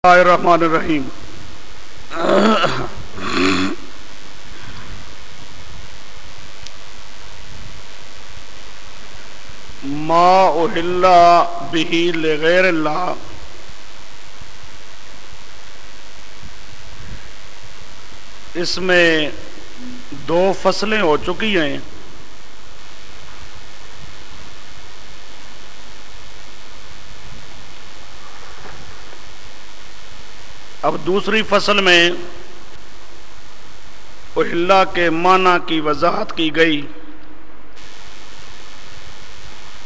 اللہ الرحمن الرحیم۔ ما احل بہ لغیر اللہ، اس میں دو فصلیں ہو چکی ہیں۔ اب دوسری فصل میں احل کے معنی کی وضاحت کی گئی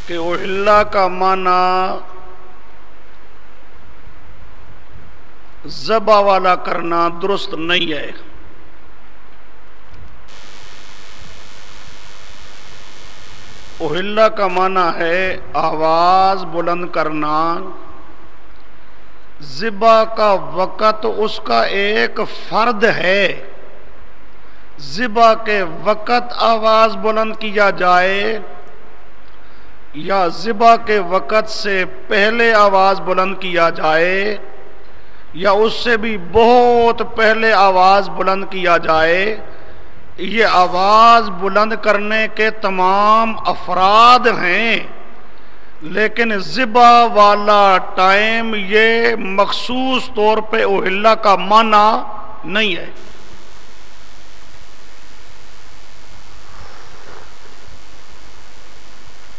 کہ احل کا معنی ذبح والا کرنا درست نہیں ہے۔ احل کا معنی ہے آواز بلند کرنا، ذبح کا وقت اس کا ایک فرد ہے، ذبح کے وقت آواز بلند کیا جائے یا ذبح کے وقت سے پہلے آواز بلند کیا جائے یا اس سے بھی بہت پہلے آواز بلند کیا جائے، یہ آواز بلند کرنے کے تمام افراد ہیں، لیکن ذبح والا ٹائم یہ مخصوص طور پہ احل کا معنی نہیں ہے۔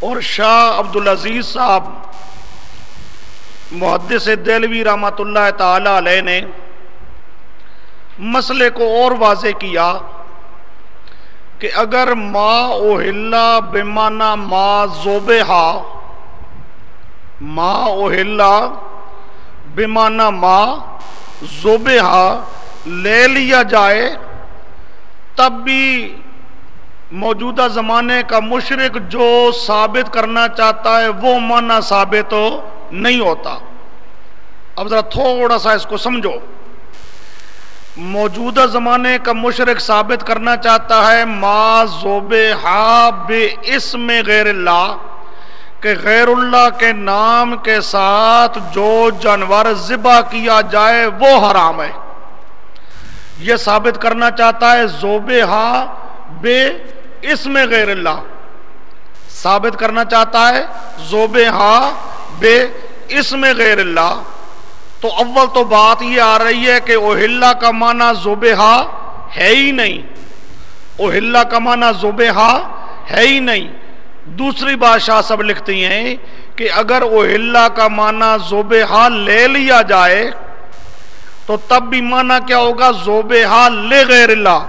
اور شاہ عبدالعزیز صاحب محدث دہلوی رحمۃ اللہ تعالی علیہ نے مسئلے کو اور واضح کیا کہ اگر ما احل بمعنی ما ذبح، ما احل بمعنی ما ذبح لے لیا جائے، تب بھی موجودہ زمانے کا مشرک جو ثابت کرنا چاہتا ہے وہ معنی ثابت نہیں ہوتا۔ اب ذرا تھوڑا سا اس کو سمجھو۔ موجودہ زمانے کا مشرک ثابت کرنا چاہتا ہے ما ذبح باسم غیر اللہ، کہ غیر اللہ کے نام کے ساتھ جو جانور ذبح کیا جائے وہ حرام ہے، یہ ثابت کرنا چاہتا ہے ذبح باسم غیر اللہ، ثابت کرنا چاہتا ہے ذبح باسم غیر اللہ۔ تو اول تو بات یہ آ رہی ہے کہ احل کا معنی ذبح ہے ہی نہیں، احل کا معنی ذبح ہے ہی نہیں۔ دوسری بات شاہ صاحب لکھتی ہیں کہ اگر احل کا معنی ذبح لے لیا جائے تو تب بھی معنی کیا ہوگا؟ ذبح لغیر اللہ،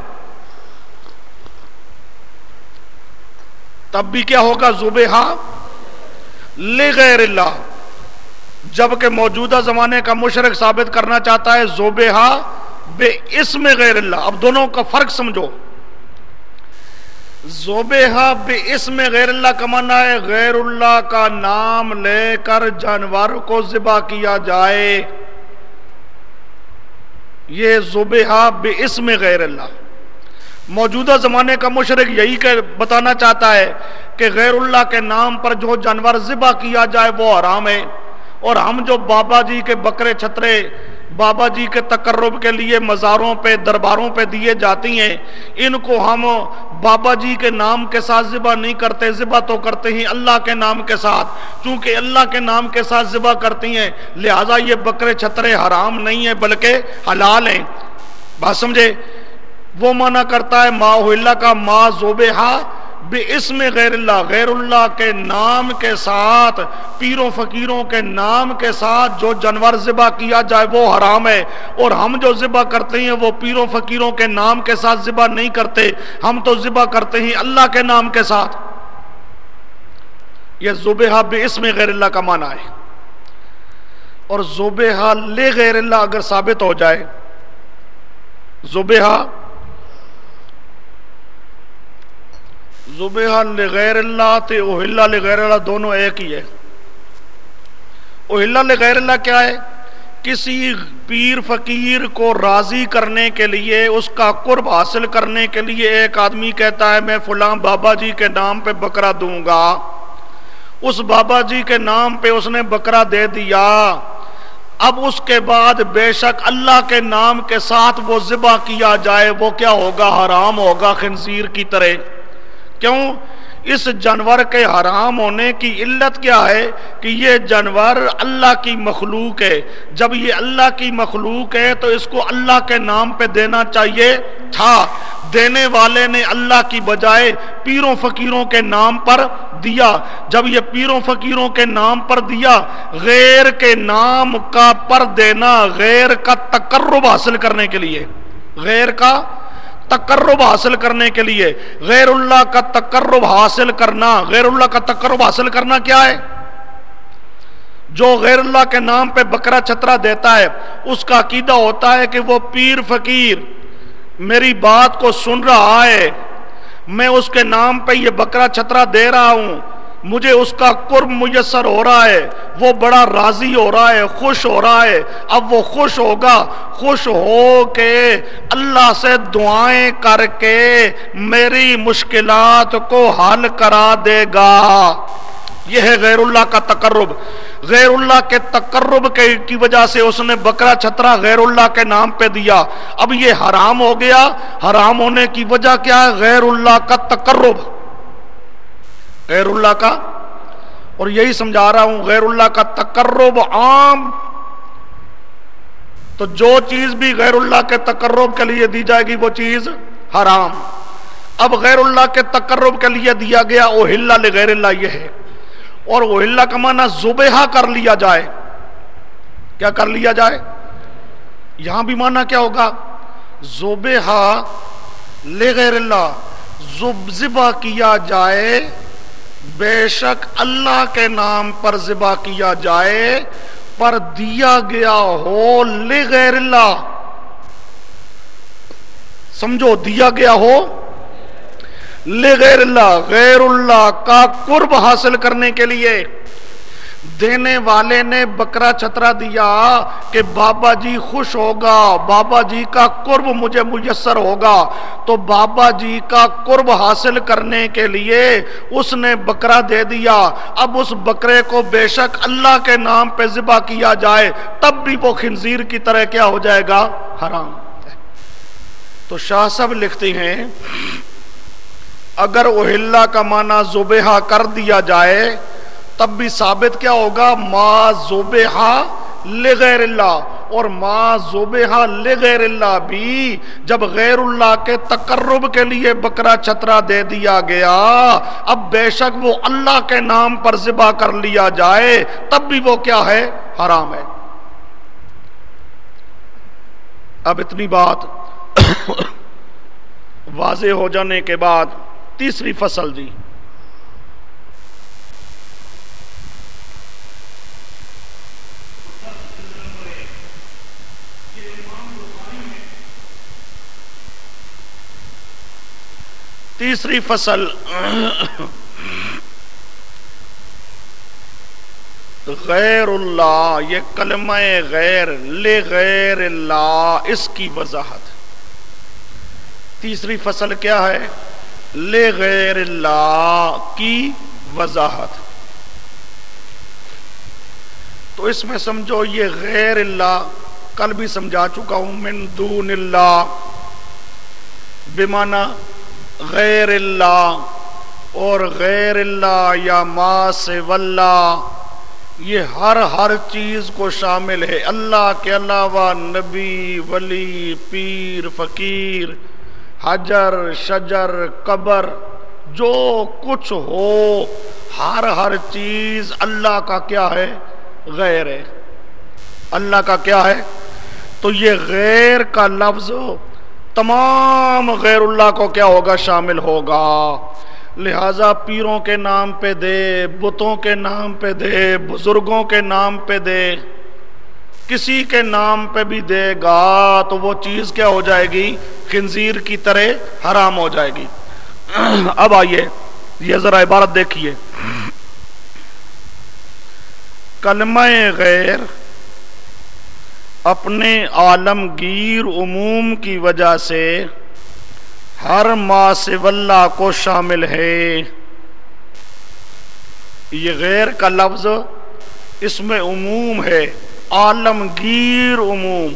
تب بھی کیا ہوگا؟ ذبح لغیر اللہ، جبکہ موجودہ زمانے کا مشرک ثابت کرنا چاہتا ہے ذبح باسم غیر اللہ۔ اب دونوں کا فرق سمجھو۔ ذبح باسم غیر اللہ کا معنی ہے غیر اللہ کا نام لے کر جانور کو ذبح کیا جائے، یہ ذبح باسم غیر اللہ۔ موجودہ زمانے کا مشرک یہی بتانا چاہتا ہے کہ غیر اللہ کے نام پر جو جانور ذبح کیا جائے وہ حرام ہے، اور ہم جو بابا جی کے بکرے چھترے بابا جی کے تقرب کے لیے مزاروں پہ درباروں پہ دیے جاتی ہیں، ان کو ہم بابا جی کے نام کے ساتھ ذبح نہیں کرتے، ذبح تو کرتے ہیں اللہ کے نام کے ساتھ۔ چونکہ اللہ کے نام کے ساتھ ذبح کرتی ہیں لہذا یہ بکرے چھترے حرام نہیں ہیں بلکہ حلال ہیں۔ بات سمجھے؟ وہ معنی کرتا ہے ما احل کا ما ذبح باسم غیر اللہ، غیر اللہ کے نام کے ساتھ، پیروں فقیروں کے نام کے ساتھ جو جانور ذبح کیا جائے وہ حرام ہے، اور ہم جو ذبح کرتے ہیں وہ پیروں فقیروں کے نام کے ساتھ ذبح نہیں کرتے، ہم تو ذبح کرتے ہیں اللہ کے نام کے ساتھ۔ یہ ذبح باسم غیر اللہ کا معنی ہے۔ اور ذبح لغیر اللہ اگر ثابت ہو جائے، ذبح لغیر اللہ تے احل لغیر اللہ دونوں ایک ہی ہے۔ احل لغیر اللہ کیا ہے؟ کسی پیر فقیر کو راضی کرنے کے لیے، اس کا قرب حاصل کرنے کے لیے ایک آدمی کہتا ہے میں فلاں بابا جی کے نام پہ بکرا دوں گا، اس بابا جی کے نام پہ اس نے بکرا دے دیا، اب اس کے بعد بے شک اللہ کے نام کے ساتھ وہ ذبح کیا جائے وہ کیا ہوگا؟ حرام ہوگا، خنزیر کی طرح۔ کیوں؟ اس جانور کے حرام ہونے کی علت کیا ہے کہ یہ جانور اللہ کی مخلوق ہے۔ جب یہ اللہ کی مخلوق ہے تو اس کو اللہ کے نام پہ دینا چاہیے تھا، دینے والے نے اللہ کی بجائے پیروں فقیروں کے نام پر دیا۔ جب یہ پیروں فقیروں کے نام پر دیا، غیر کے نام کا پر دینا غیر کا تقرب حاصل کرنے کے لیے، غیر کا تقرب حاصل کرنے کے لیے، غیر اللہ کا تقرب حاصل کرنا۔ غیر اللہ کا تقرب حاصل کرنا کیا ہے؟ جو غیر اللہ کے نام پہ بکرا چھترا دیتا ہے اس کا عقیدہ ہوتا ہے کہ وہ پیر فقیر میری بات کو سن رہا ہے، میں اس کے نام پہ یہ بکرا چھترا دے رہا ہوں، مجھے اس کا قرب میسر ہو رہا ہے، وہ بڑا راضی ہو رہا ہے، خوش ہو رہا ہے۔ اب وہ خوش ہوگا، خوش ہو کے اللہ سے دعائیں کر کے میری مشکلات کو حل کرا دے گا۔ یہ ہے غیر اللہ کا تقرب۔ غیر اللہ کے تقرب کی وجہ سے اس نے بکرا چھترا غیر اللہ کے نام پہ دیا، اب یہ حرام ہو گیا۔ حرام ہونے کی وجہ کیا ہے؟ غیر اللہ کا تقرب، غیر اللہ کا، اور یہی سمجھا رہا ہوں غیر اللہ کا تقرب عام، تو جو چیز بھی غیر اللہ کے تقرب کے لیے دی جائے گی وہ چیز حرام۔ اب غیر اللہ کے تقرب کے لیے دیا گیا اوہلّ لغیر اللہ، یہ ہے، اور اوہلّ کا معنی ذبح کر لیا جائے۔ کیا کر لیا جائے؟ یہاں بھی معنی کیا ہوگا؟ ذبح لغیر اللہ، ذبح کیا جائے، بے شک اللہ کے نام پر ذبح کیا جائے، پر دیا گیا ہو لغیر اللہ۔ سمجھو، دیا گیا ہو لغیر اللہ، غیر اللہ کا قرب حاصل کرنے کے لیے۔ دینے والے نے بکرا چھترا دیا کہ بابا جی خوش ہوگا، بابا جی کا قرب مجھے میسر ہوگا، تو بابا جی کا قرب حاصل کرنے کے لیے اس نے بکرا دے دیا۔ اب اس بکرے کو بے شک اللہ کے نام پہ ذبح کیا جائے تب بھی وہ خنزیر کی طرح کیا ہو جائے گا؟ حرام۔ تو شاہ صاحب لکھتے ہیں اگر اوہلّ کا معنی ذبح کر دیا جائے تب بھی ثابت کیا ہوگا؟ ما ذبح لغیر اللہ، اور ما ذبح لغیر اللہ بھی جب غیر اللہ کے تقرب کے لیے بکرا چھترا دے دیا گیا، اب بے شک وہ اللہ کے نام پر ذبح کر لیا جائے تب بھی وہ کیا ہے؟ حرام ہے۔ اب اتنی بات واضح ہو جانے کے بعد تیسری فصل جی، تیسری فصل غیر اللہ، یہ کلمہ غیر لغیر اللہ، اس کی وضاحت۔ تیسری فصل کیا ہے؟ لغیر اللہ کی وضاحت۔ تو اس میں سمجھو یہ غیر اللہ کل بھی سمجھا چکا ہوں، من دون اللہ بمعنی غیر اللہ، اور غیر اللہ یا ما سوی اللہ یہ ہر چیز کو شامل ہے۔ اللہ کے علاوہ نبی، ولی، پیر، فقیر، حجر، شجر، قبر، جو کچھ ہو ہر چیز اللہ کا کیا ہے؟ غیر ہے۔ اللہ کا کیا ہے؟ تو یہ غیر کا لفظ تمام غیر اللہ کو کیا ہوگا؟ شامل ہوگا۔ لہذا پیروں کے نام پہ دے، بتوں کے نام پہ دے، بزرگوں کے نام پہ دے، کسی کے نام پہ بھی دے گا تو وہ چیز کیا ہو جائے گی؟ خنزیر کی طرح حرام ہو جائے گی۔ اب آئیے یہ ذرا عبارت دیکھیے، کلمہ غیر اپنے عالمگیر عموم کی وجہ سے ہر ما سوی اللہ کو شامل ہے۔ یہ غیر کا لفظ اس میں عموم ہے، عالمگیر عموم،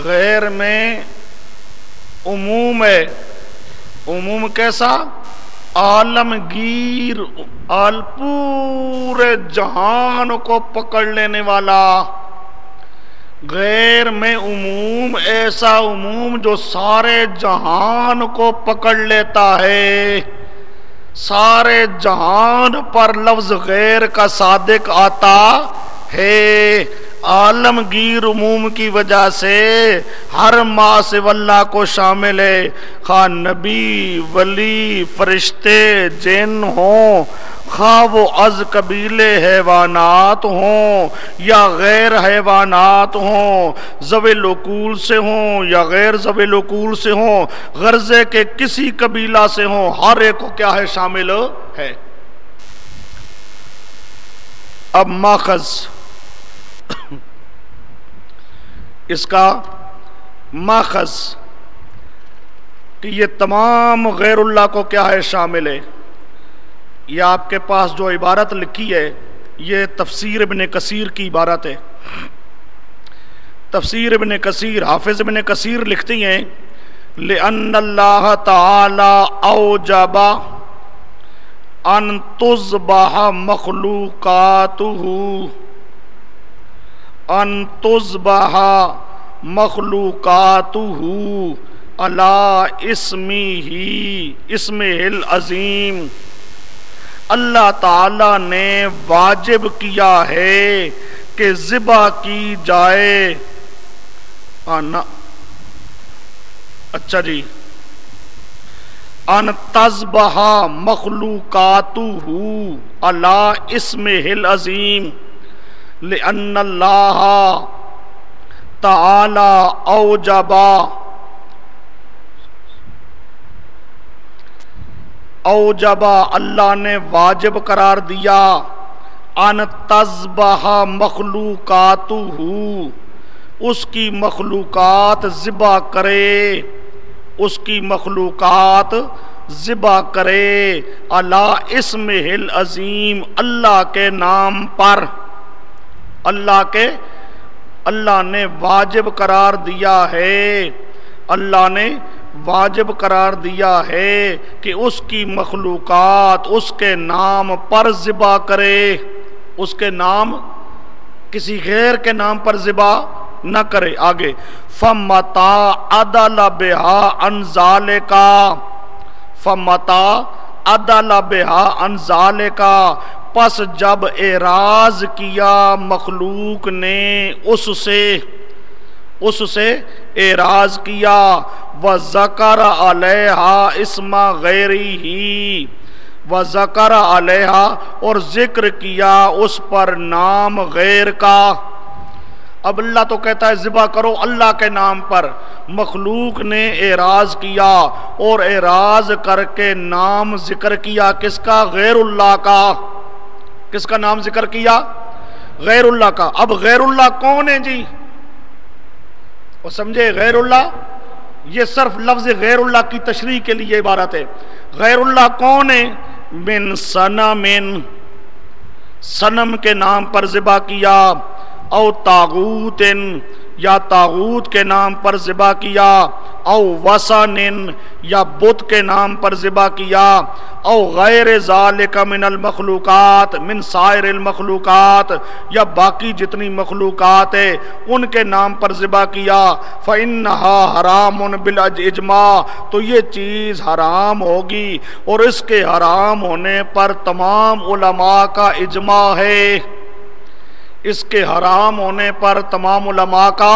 غیر میں عموم ہے، عموم کیسا؟ عالمگیر، پورے جہان کو پکڑ لینے والا۔ غیر میں عموم ایسا عموم جو سارے جہان کو پکڑ لیتا ہے، سارے جہان پر لفظ غیر کا صادق آتا ہے۔ عالمگیر عموم کی وجہ سے ہر ما سوی اللہ کو شامل ہے، خواہ نبی، ولی، فرشتے، جن ہوں، خواہ وہ از قبیلے حیوانات ہوں یا غیر حیوانات ہوں، ذوی العقول سے ہوں یا غیر ذوی العقول سے ہوں، غرضے کے کسی قبیلہ سے ہوں، ہر ایک کو کیا ہے؟ شامل ہے۔ اب ماخذ، اس کا ماخذ کہ یہ تمام غیر اللہ کو کیا ہے؟ شامل ہے۔ یہ آپ کے پاس جو عبارت لکھی ہے یہ تفسیر ابن کثیر کی عبارت ہے۔ تفسیر ابن کثیر، حافظ ابن کثیر لکھتی ہیں لِأَنَّ اللَّهَ تَعَالَى أَوْجَبَ أَن تُذْبَحَ مَخْلُوقَاتُهُ، ان تذبح مخلوقاتہ علی اسمہ العظیم، اللہ تعالی نے واجب کیا ہے کہ ذبح کی جائے، اچھا جی، ان تذبح مخلوقاتہ علی اسمہ العظیم لِأَنَّ اللَّهَ تَعَالَى اوجب، اللہ نے واجب قرار دیا، ان تذبح مخلوقاتہ، اس کی مخلوقات ذبح کرے، اس کی مخلوقات ذبح کرے، علی اسمہ العظیم، اللہ کے نام پر، اللہ نے واجب قرار دیا ہے، اللہ نے واجب قرار دیا ہے کہ اس کی مخلوقات اس کے نام پر ذبح کرے، اس کے نام، کسی غیر کے نام پر ذبح نہ کرے۔ آگے فَمَتَا عَدَلَ بِهَا عَنْ ذَلِكَ، فَمَتَا عَدَلَ بِهَا عَنْ ذَلِكَ، پس جب اعراض کیا مخلوق نے اس سے اعراض کیا، وَذَكَرَ عَلَيْهَا اسْمَ غَيْرِهِ، وَذَكَرَ عَلَيْهَا، اور ذکر کیا اس پر نام غیر کا۔ اب اللہ تو کہتا ہے ذبح کرو اللہ کے نام پر، مخلوق نے اعراض کیا اور اعراض کر کے نام ذکر کیا کس کا؟ غیر اللہ کا۔ کس کا نام ذکر کیا؟ غیر اللہ کا۔ اب غیر اللہ کون ہے جی؟ وہ سمجھے غیر اللہ، یہ صرف لفظ غیر اللہ کی تشریح کے لیے عبارت ہے۔ غیر اللہ کون ہے؟ من صنم، صنم کے نام پر ذبح کیا، او طاغوت، یا طاغوت کے نام پر ذبح کیا، او وثن، یا بت کے نام پر ذبح کیا، او غیر ذالک من المخلوقات، من سائر المخلوقات، یا باقی جتنی مخلوقات ہے ان کے نام پر ذبح کیا، فإنہا حرام بالاجماع، تو یہ چیز حرام ہوگی، اور اس کے حرام ہونے پر تمام علماء کا اجماع ہے، اس کے حرام ہونے پر تمام علماء کا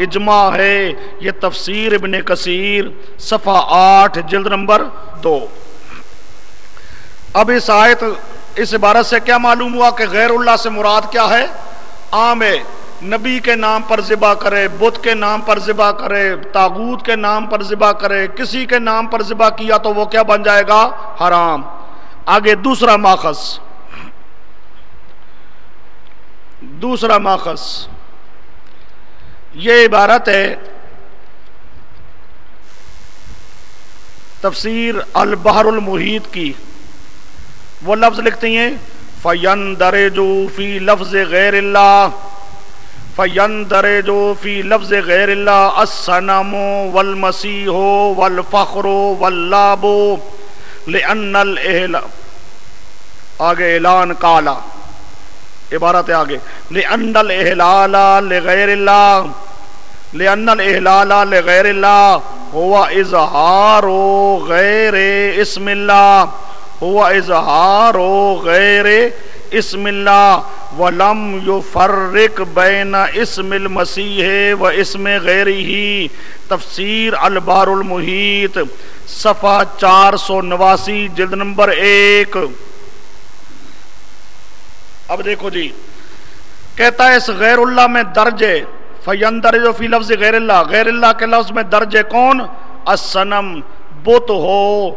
اجماع ہے۔ یہ تفسیر ابن کثیر صفحہ 8 جلد نمبر 2۔ اب اس آیت، اس عبارت سے کیا معلوم ہوا کہ غیر اللہ سے مراد کیا ہے؟ عام ہے، نبی کے نام پر ذبح کرے، بت کے نام پر ذبح کرے، طاغوت کے نام پر ذبح کرے، کسی کے نام پر ذبح کیا تو وہ کیا بن جائے گا؟ حرام۔ آگے دوسرا ماخذ، دوسرا ماخذ یہ عبارت ہے تفسیر البحر المحیط کی، وہ لفظ لکھتی ہیں فَيَنْدَرِجُ فِي لَفْظِ غَيْرِ اللَّهِ فَيَنْدَرِجُ فِي لَفْظِ غَيْرِ اللَّهِ الصَّنَمُ وَالْمَسِيحُ وَالْفَخْرُ وَاللَّعْبُ لِأَنَّ آگے اعلان کالا عبارت آگے لِأَنَّ الْإِحْلَالَ لِغَيْرِ اللَّهِ لِأَنَّ الْإِحْلَالَ لِغَيْرِ اللَّهِ هو إظهار غير اسم الله هو إظهار غير اسم الله وَلَمْ يُفَرِّقْ بَيْنَ اسم المسیح و اسم غیرہ تفسیر البحر المحیط صفحہ 489 جلد نمبر 1۔ اب دیکھو جی کہتا ہے اس غیر اللہ میں درج ہے فَيَنْدَرِجُ فِي لَفْظِ غیر اللہ، غیر اللہ کے لفظ میں درج ہے کون؟ الصنم بت ہو،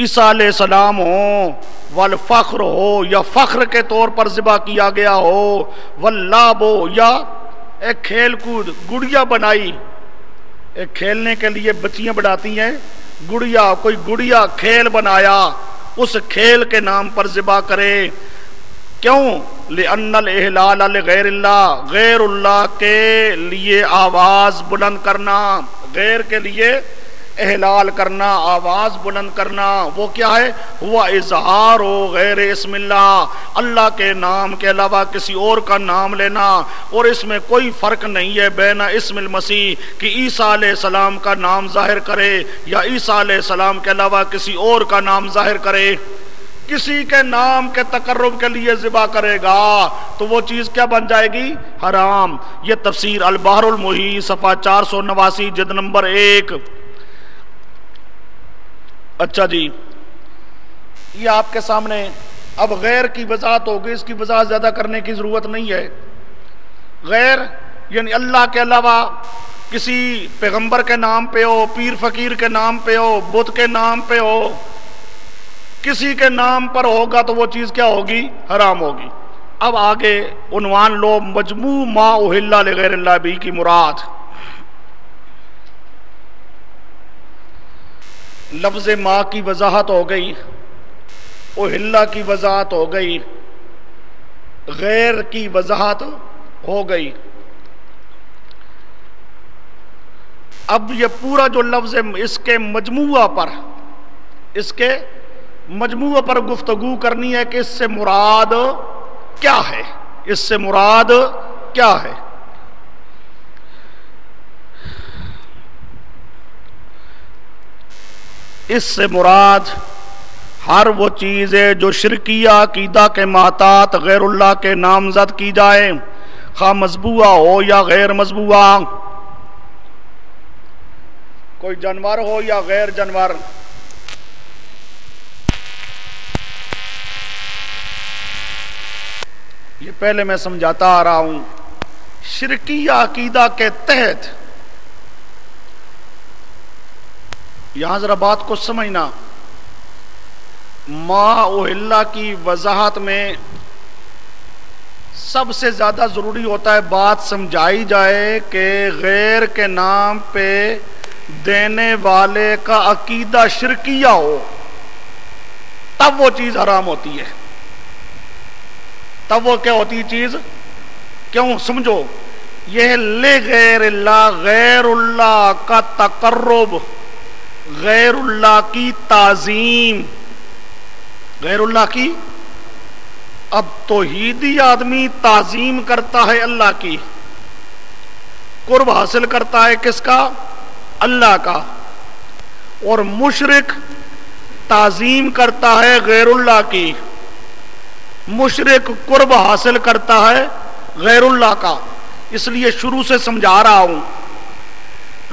عیسیٰ علیہ السلام ہو، والفخر ہو یا فخر کے طور پر ذبح کیا گیا ہو، واللعب ہو یا ایک کھیل کود گڑیا بنائی، ایک کھیلنے کے لیے بچیاں بناتی ہیں گڑیا، کوئی گڑیا کھیل بنایا اس کھیل کے نام پر ذبح کرے۔ کیوں؟ لِأَنَّ الْإِحْلَالَ لِغَيْرِ اللَّهِ، غیر اللہ کے لیے آواز بلند کرنا، غیر کے لیے احلال کرنا، آواز بلند کرنا، وہ کیا ہے؟ ہوا اظہار ہو غیر اسم اللہ، اللہ کے نام کے علاوہ کسی اور کا نام لینا، اور اس میں کوئی فرق نہیں ہے بین اسم المسیح کہ عیسیٰ علیہ السلام کا نام ظاہر کرے یا عیسیٰ علیہ السلام کے علاوہ کسی اور کا نام ظاہر کرے۔ کسی کے نام کے تقرب کے لیے ذبح کرے گا تو وہ چیز کیا بن جائے گی؟ حرام۔ یہ تفسیر البحر المحیط صفحہ 489 جلد نمبر 1۔ اچھا جی، یہ آپ کے سامنے اب غیر کی وضاحت ہوگی، اس کی وضاحت زیادہ کرنے کی ضرورت نہیں ہے۔ غیر یعنی اللہ کے علاوہ کسی پیغمبر کے نام پہ ہو، پیر فقیر کے نام پہ ہو، بت کے نام پہ ہو، کسی کے نام پر ہوگا تو وہ چیز کیا ہوگی؟ حرام ہوگی۔ اب آگے عنوان لو مجموع ما احل لغیر اللہ بھی کی مراد۔ لفظ ما کی وضاحت ہو گئی، احل کی وضاحت ہو گئی، غیر کی وضاحت ہو گئی۔ اب یہ پورا جو لفظ اس کے مجموعہ پر گفتگو کرنی ہے کہ اس سے مراد کیا ہے، اس سے مراد کیا ہے۔ اس سے مراد ہر وہ چیز ہے جو شرکیہ عقیدہ کے محتاط غیر اللہ کے نامزد کی جائے، خواہ مذبوحہ ہو یا غیر مذبوحہ، کوئی جانور ہو یا غیر جانور۔ یہ پہلے میں سمجھاتا آ رہا ہوں، شرکیہ عقیدہ کے تحت یہاں ذرا بات کو سمجھنا، ما احل کی وضاحت میں سب سے زیادہ ضروری ہوتا ہے بات سمجھائی جائے کہ غیر کے نام پہ دینے والے کا عقیدہ شرکیہ ہو، تب وہ چیز حرام ہوتی ہے، تب وہ کیا ہوتی چیز؟ کیوں؟ سمجھو، یہ لے غیر اللہ، غیر اللہ کا تقرب، غیر اللہ کی تعظیم، غیر اللہ کی۔ اب توحیدی آدمی تعظیم کرتا ہے اللہ کی، قرب حاصل کرتا ہے کس کا؟ اللہ کا، اور مشرک تعظیم کرتا ہے غیر اللہ کی، مشرک قرب حاصل کرتا ہے غیر اللہ کا۔ اس لیے شروع سے سمجھا رہا ہوں،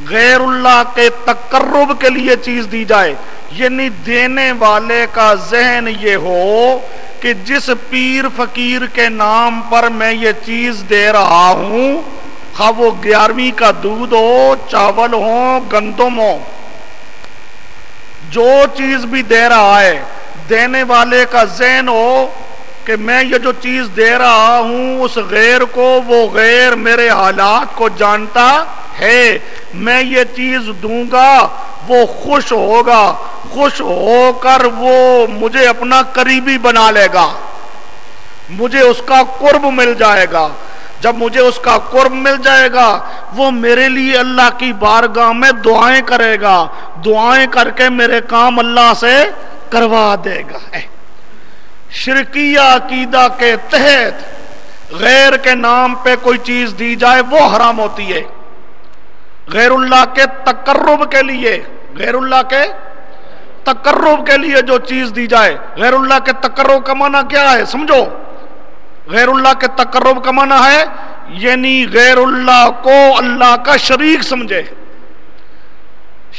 غیر اللہ کے تقرب کے لیے چیز دی جائے، یعنی دینے والے کا ذہن یہ ہو کہ جس پیر فقیر کے نام پر میں یہ چیز دے رہا ہوں، خواہ وہ 11ویں کا دودھ ہو، چاول ہو، گندم ہو، جو چیز بھی دے رہا ہے، دینے والے کا ذہن ہو کہ میں یہ جو چیز دے رہا ہوں اس غیر کو، وہ غیر میرے حالات کو جانتا ہے، میں یہ چیز دوں گا وہ خوش ہوگا، خوش ہو کر وہ مجھے اپنا قریبی بنا لے گا۔ مجھے اس کا قرب مل جائے گا. جب مجھے اس کا قرب مل جائے گا وہ میرے لیے اللہ کی بارگاہ میں دعائیں کرے گا, دعائیں کر کے میرے کام اللہ سے کروا دے گا. شرکیہ عقیدہ کے تحت غیر کے نام پہ کوئی چیز دی جائے وہ حرام ہوتی ہے. غیر اللہ کے تقرب کے لیے, غیر اللہ کے تقرب کے لیے جو چیز دی جائے, غیر اللہ کے تقرب کا معنی کیا ہے سمجھو. غیر اللہ کے تقرب کا معنی ہے یعنی غیر اللہ کو اللہ کا شریک سمجھے,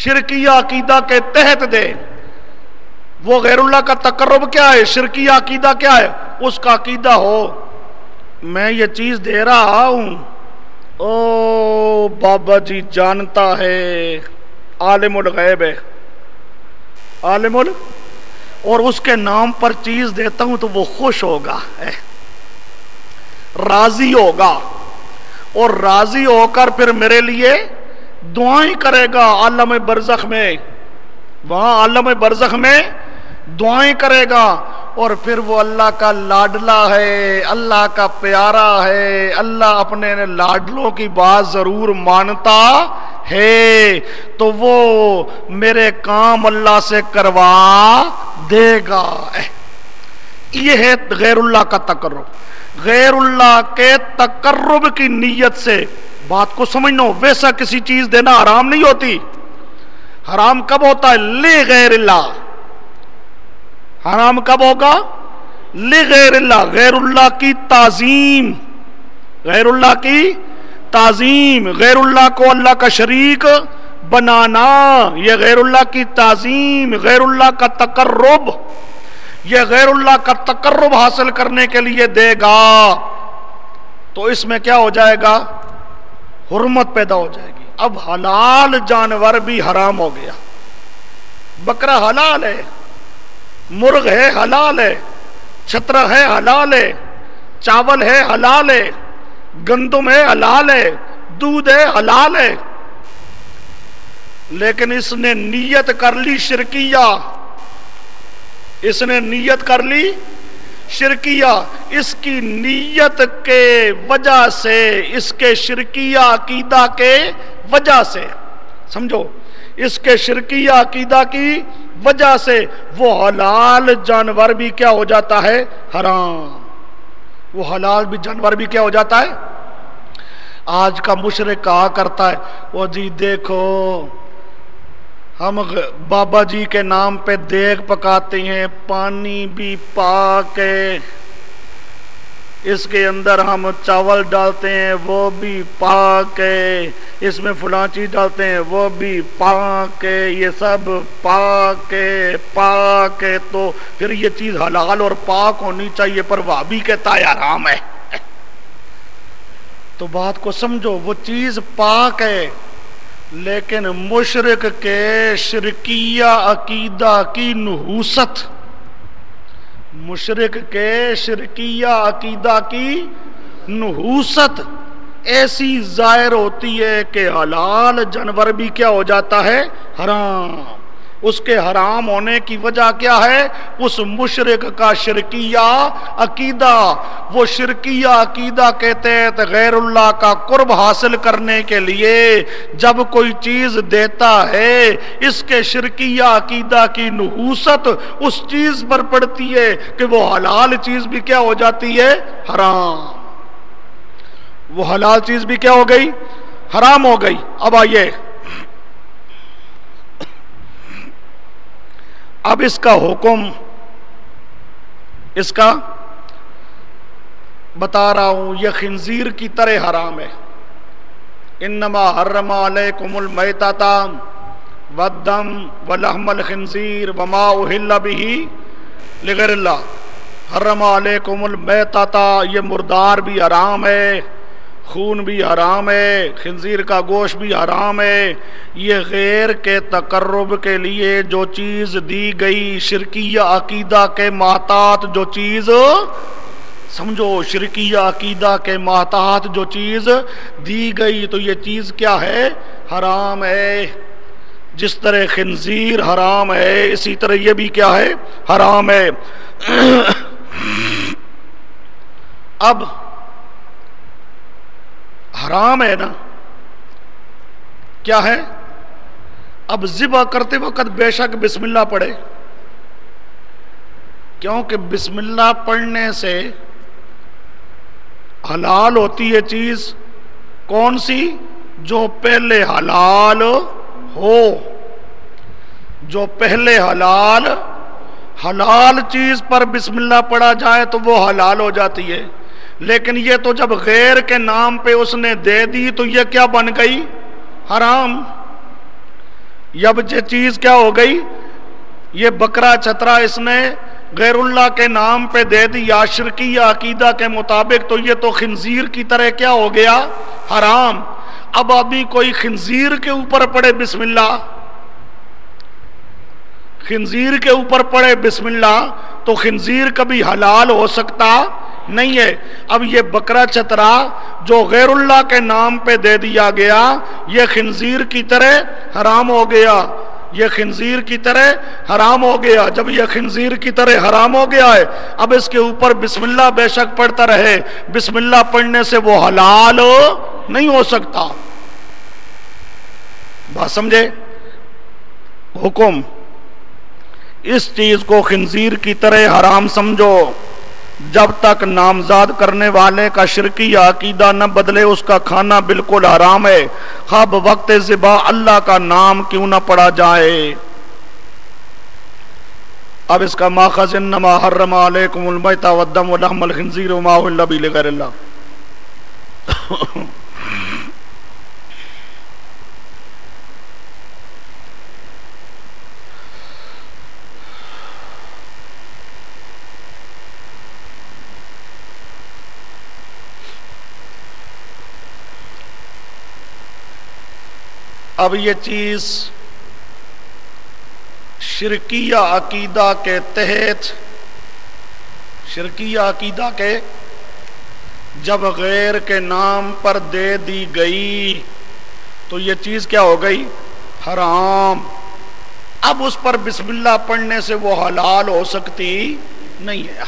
شرکیہ عقیدہ کے تحت دے. وہ غیر اللہ کا تقرب کیا ہے, شرکیہ عقیدہ کیا ہے, اس کا عقیدہ ہو میں یہ چیز دے رہا ہوں, او بابا جی جانتا ہے, عالم الغیب ہے, عالم اور اس کے نام پر چیز دیتا ہوں تو وہ خوش ہوگا, راضی ہوگا, اور راضی ہو کر پھر میرے لیے دعائیں کرے گا عالم برزخ میں, وہاں عالم برزخ میں دعائیں کرے گا. اور پھر وہ اللہ کا لاڈلا ہے, اللہ کا پیارا ہے, اللہ اپنے لاڈلوں کی بات ضرور مانتا ہے, تو وہ میرے کام اللہ سے کروا دے گا. یہ ہے غیر اللہ کا تقرب. غیر اللہ کے تقرب کی نیت سے بات کو سمجھنا, ویسا کسی چیز دینا حرام نہیں ہوتی. حرام کب ہوتا ہے, لغیر اللہ. حرام کب ہوگا, لغیر اللہ, غیر اللہ کی تعظیم, غیر اللہ کی تعظیم, غیر اللہ کو اللہ کا شریک بنانا, یہ غیر اللہ کی تعظیم, غیر اللہ کا تقرب, یہ غیر اللہ کا تقرب حاصل کرنے کے لیے دے گا. تو اس میں کیا ہو جائے گا, حرمت پیدا ہو جائے گی. اب حلال جانور بھی حرام ہو گیا. بکرا حلال ہے, مرغ ہے حلال ہے, چھترا ہے حلال ہے, چاول ہے حلال ہے, گندم ہے حلال ہے, دودھ ہے حلال ہے. لیکن اس نے نیت کر لی شرکیہ, اس نے نیت کر لی شرکیہ. اس کی نیت کے وجہ سے, اس کے شرکیہ عقیدہ کے وجہ سے, سمجھو, اس کے شرکیہ عقیدہ کی وجہ سے وہ حلال جانور بھی کیا ہو جاتا ہے, حرام. وہ حلال بھی جانور بھی کیا ہو جاتا ہے. آج کا مشرک کہا کرتا ہے وہ جی دیکھو ہم بابا جی کے نام پہ دیگ پکاتے ہیں, پانی بھی پاک ہے, اس کے اندر ہم چاول ڈالتے ہیں وہ بھی پاک ہے, اس میں فلاں چیز ڈالتے ہیں وہ بھی پاک ہے, یہ سب پاک ہے, پاک ہے. تو پھر یہ چیز حلال اور پاک ہونی چاہیے, پر وہابی کہتا ہے حرام ہے. تو بات کو سمجھو, وہ چیز پاک ہے لیکن مشرک کے شرکیہ عقیدہ کی نحوست, مشرک کے شرکیہ عقیدہ کی نحوست ایسی ظاہر ہوتی ہے کہ حلال جانور بھی کیا ہو جاتا ہے, حرام. اس کے حرام ہونے کی وجہ کیا ہے, اس مشرک کا شرکیہ عقیدہ. وہ شرکیہ عقیدہ کے تحت غیر اللہ کا قرب حاصل کرنے کے لیے جب کوئی چیز دیتا ہے, اس کے شرکیہ عقیدہ کی نحوست اس چیز پر پڑتی ہے کہ وہ حلال چیز بھی کیا ہو جاتی ہے, حرام. وہ حلال چیز بھی کیا ہو گئی, حرام ہو گئی. اب آئیے, اب اس کا حکم, اس کا بتا رہا ہوں, یہ خنزیر کی طرح حرام ہے. انما حرم علیکم المیتۃ والدم ولحم الخنزیر وما اہل به لغیر اللہ. حرم علیکم المیتۃ, یہ مردار بھی حرام ہے, خون بھی حرام ہے, خنزیر کا گوشت بھی حرام ہے. یہ غیر کے تقرب کے لیے جو چیز دی گئی, شرکیہ عقیدہ کے محتاط جو چیز, سمجھو, شرکیہ عقیدہ کے محتاط جو چیز دی گئی, تو یہ چیز کیا ہے, حرام ہے. جس طرح خنزیر حرام ہے اسی طرح یہ بھی کیا ہے, حرام ہے. اب حرام ہے نا، کیا ہے؟ اب ذبح کرتے وقت بے شک بسم اللہ پڑھے، کیونکہ بسم اللہ پڑھنے سے حلال ہوتی ہے چیز کون سی؟ جو پہلے حلال ہو، جو پہلے حلال چیز پر بسم اللہ پڑھا جائے تو وہ حلال ہو جاتی ہے، لیکن یہ تو جب غیر کے نام پہ اس نے دے دی تو یہ کیا بن گئی؟ حرام۔ اب یہ چیز کیا ہو گئی؟ یہ بکرا چترا اس نے غیر اللہ کے نام پہ دے دیا شرکیہ عقیدہ کے مطابق، تو یہ تو خنزیر کی طرح کیا ہو گیا؟ حرام۔ اب ابھی کوئی خنزیر کے اوپر پڑھے بسم اللہ، خنزیر کے اوپر پڑھے بسم اللہ تو خنزیر کبھی حلال ہو سکتا نہیں ہے۔ اب یہ بکرا چترا جو غیر اللہ کے نام پہ دے دیا گیا یہ خنزیر کی طرح حرام ہو گیا، یہ خنزیر کی طرح حرام ہو گیا۔ جب یہ خنزیر کی طرح حرام ہو گیا ہے، اب اس کے اوپر بسم اللہ بے شک پڑھتا رہے، بسم اللہ پڑھنے سے وہ حلال نہیں ہو سکتا۔ بات سمجھے؟ حکم اس چیز کو خنزیر کی طرح حرام سمجھو جب تک نامزاد کرنے والے کا شرکی عقیدہ نہ بدلے، اس کا کھانا بالکل حرام ہے، خواہ وقت ذبح اللہ کا نام کیوں نہ پڑھا جائے۔ اب اس کا ماخذ انما حرم علیکم المیتۃ والدم ولحم الخنزیر وما اہل به لغیر اللہ۔ اب یہ چیز شرکیہ عقیدہ کے تحت، شرکیہ عقیدہ کے جب غیر کے نام پر دے دی گئی تو یہ چیز کیا ہو گئی؟ حرام۔ اب اس پر بسم اللہ پڑھنے سے وہ حلال ہو سکتی نہیں ہے۔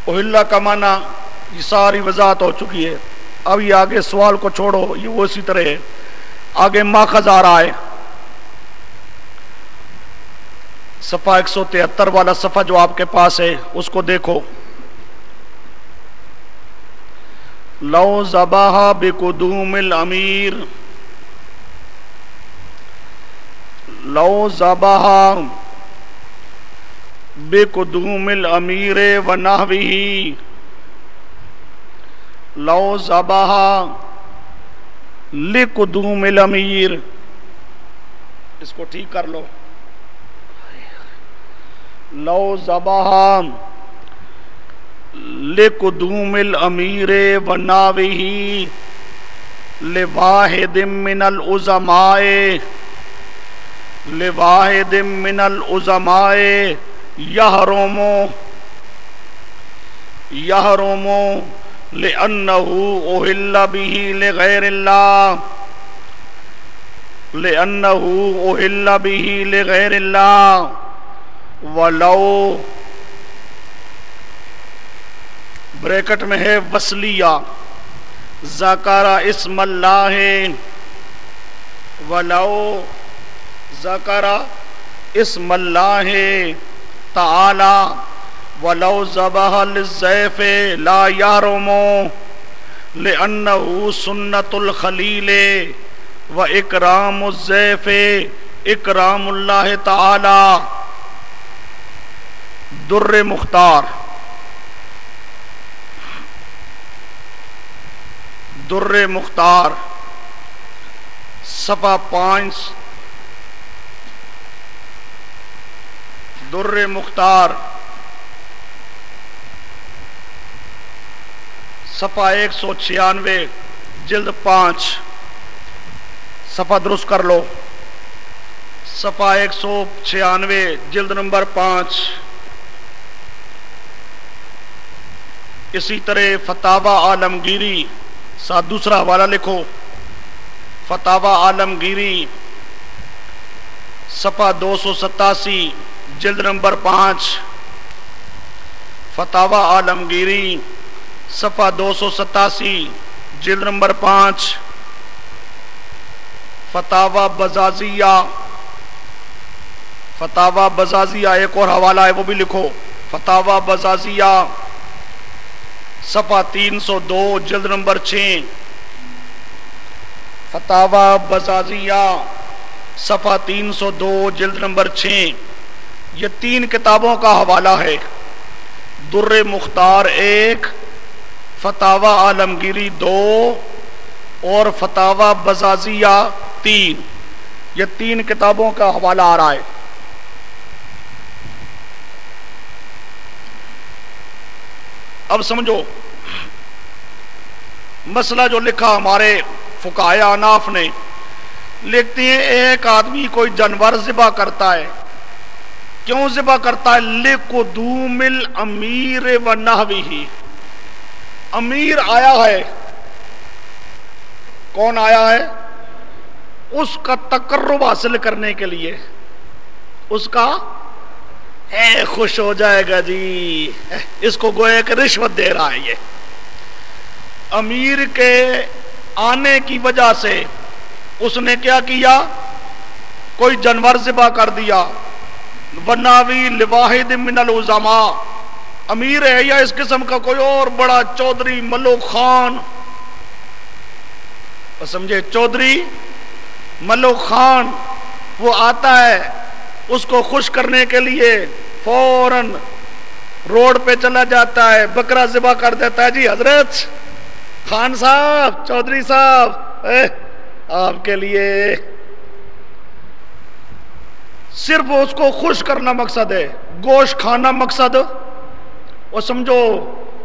اہل کا معنی یہ ساری وضاحت ہو چکی ہے۔ اب یہ آگے سوال کو چھوڑو، یہ وہ اسی طرح ہے۔ آگے ماخذ آ رہا ہے، صفحہ 173 والا صفحہ جو آپ کے پاس ہے اس کو دیکھو۔ لو ذبح بقدوم الامیر، لو ذبح بقدوم الامیر ونحوہ، لو ذبح لقدوم الامیر، اس کو ٹھیک کر لو، لو ذبح لقدوم الامیر ونحوہ لواحد من العظماء، لواحد من العظماء یحرم لأنه أهل به لغير الله، لأنه أهل به لغير الله، ولو بریکٹ میں ہے وصلیہ، ذکر اسم اللہ، ولو ذکر اسم اللہ تعالی ولو ذبح للضیف لا یحرم لأنه سنت الخلیل و اکرام الضیف اکرام اللہ تعالی۔ در مختار، در مختار صفحہ 5، در مختار صفحہ 196 جلد 5، صفحہ درست کر لو، صفحہ 196 جلد نمبر 5۔ اسی طرح فتاوی عالمگیری، ساتھ دوسرا حوالہ لکھو، فتاوی عالمگیری صفحہ 287 جلد نمبر 5۔ فتاوی عالمگیری صفحہ 287 جلد نمبر 5. فتاوی بزازیہ ایک اور حوالہ ہے وہ بھی لکھو. فتاوی بزازیہ صفحہ 302 جلد نمبر 6. فتاوی بزازیہ صفحہ 302 جلد نمبر 6. یہ 3 کتابوں کا حوالہ ہے. در مختار 1، فتاوی عالمگیری 2 اور فتاوی بزازیہ 3. یہ 3 کتابوں کا حوالہ آ رہا ہے. اب سمجھو مسئلہ جو لکھا ہمارے فقہائے احناف نے، لکھتے ہیں ایک آدمی کوئی جانور ذبح کرتا ہے. کیوں ذبح کرتا ہے؟ لِقُدُومِ الْأَمِيرِ وَنَحْوِهِ. امیر آیا ہے. کون آیا ہے؟ اس کا تقرب حاصل کرنے کے لیے. اس کا خوش ہو جائے گا جی، اس کو گویا کہ رشوت دے رہا ہے. یہ امیر کے آنے کی وجہ سے اس نے کیا کیا؟ کوئی جانور ذبح کر دیا. بناوی لواحد من العظماء، امیر ہے یا اس قسم کا کوئی اور بڑا چودھری ملوک خان، سمجھے، چودھری ملوک خان، وہ آتا ہے اس کو خوش کرنے کے لیے فوراً روڈ پہ چلا جاتا ہے، بکرا ذبح کر دیتا ہے. جی حضرت، خان صاحب، چودھری صاحب، آپ کے لیے. صرف اس کو خوش کرنا مقصد ہے، گوشت کھانا مقصد، اور سمجھو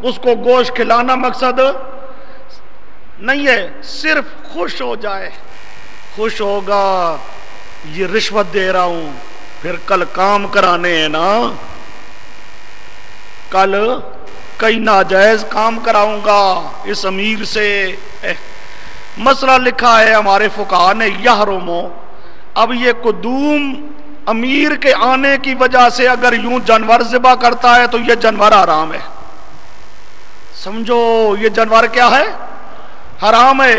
اس کو گوشت کھلانا مقصد نہیں ہے. صرف خوش ہو جائے، خوش ہوگا یہ رشوت دے رہا ہوں، پھر کل کام کرانے ہیں نا، کل کئی ناجائز کام کراؤں گا اس امیر سے. مسئلہ لکھا ہے ہمارے فقہاء نے یحرمو. اب یہ قدوم امیر کے آنے کی وجہ سے اگر یوں جانور ذبح کرتا ہے تو یہ جانور حرام ہے. سمجھو یہ جانور کیا ہے؟ حرام ہے.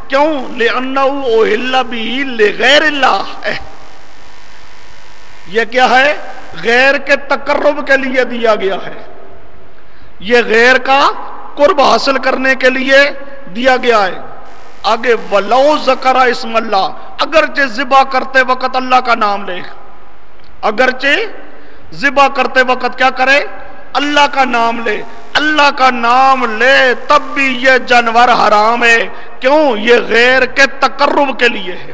کیوں؟ لِأَنَّهُ أُحِلَّ بِهِ لِغَيْرِ اللَّهِ. یہ کیا ہے؟ غیر کے تقرب کے لیے دیا گیا ہے. یہ غیر کا قرب حاصل کرنے کے لیے دیا گیا ہے. آگے وَلَوْ ذَكَرَ اسم اللہ، اگرچہ ذبح کرتے وقت اللہ کا نام لے، اگرچہ ذبح کرتے وقت کیا کرے؟ اللہ کا نام لے. اللہ کا نام لے تب بھی یہ جانور حرام ہے. کیوں؟ یہ غیر کے تقرب کے لیے ہے.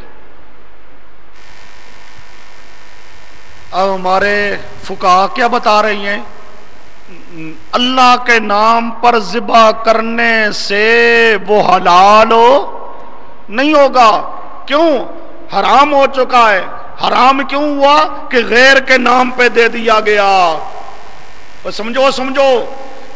اب ہمارے فقہاء کیا بتا رہی ہیں؟ اللہ کے نام پر ذبح کرنے سے وہ حلال نہیں ہوگا. کیوں؟ حرام ہو چکا ہے. حرام کیوں ہوا؟ کہ غیر کے نام پہ دے دیا گیا. سمجھو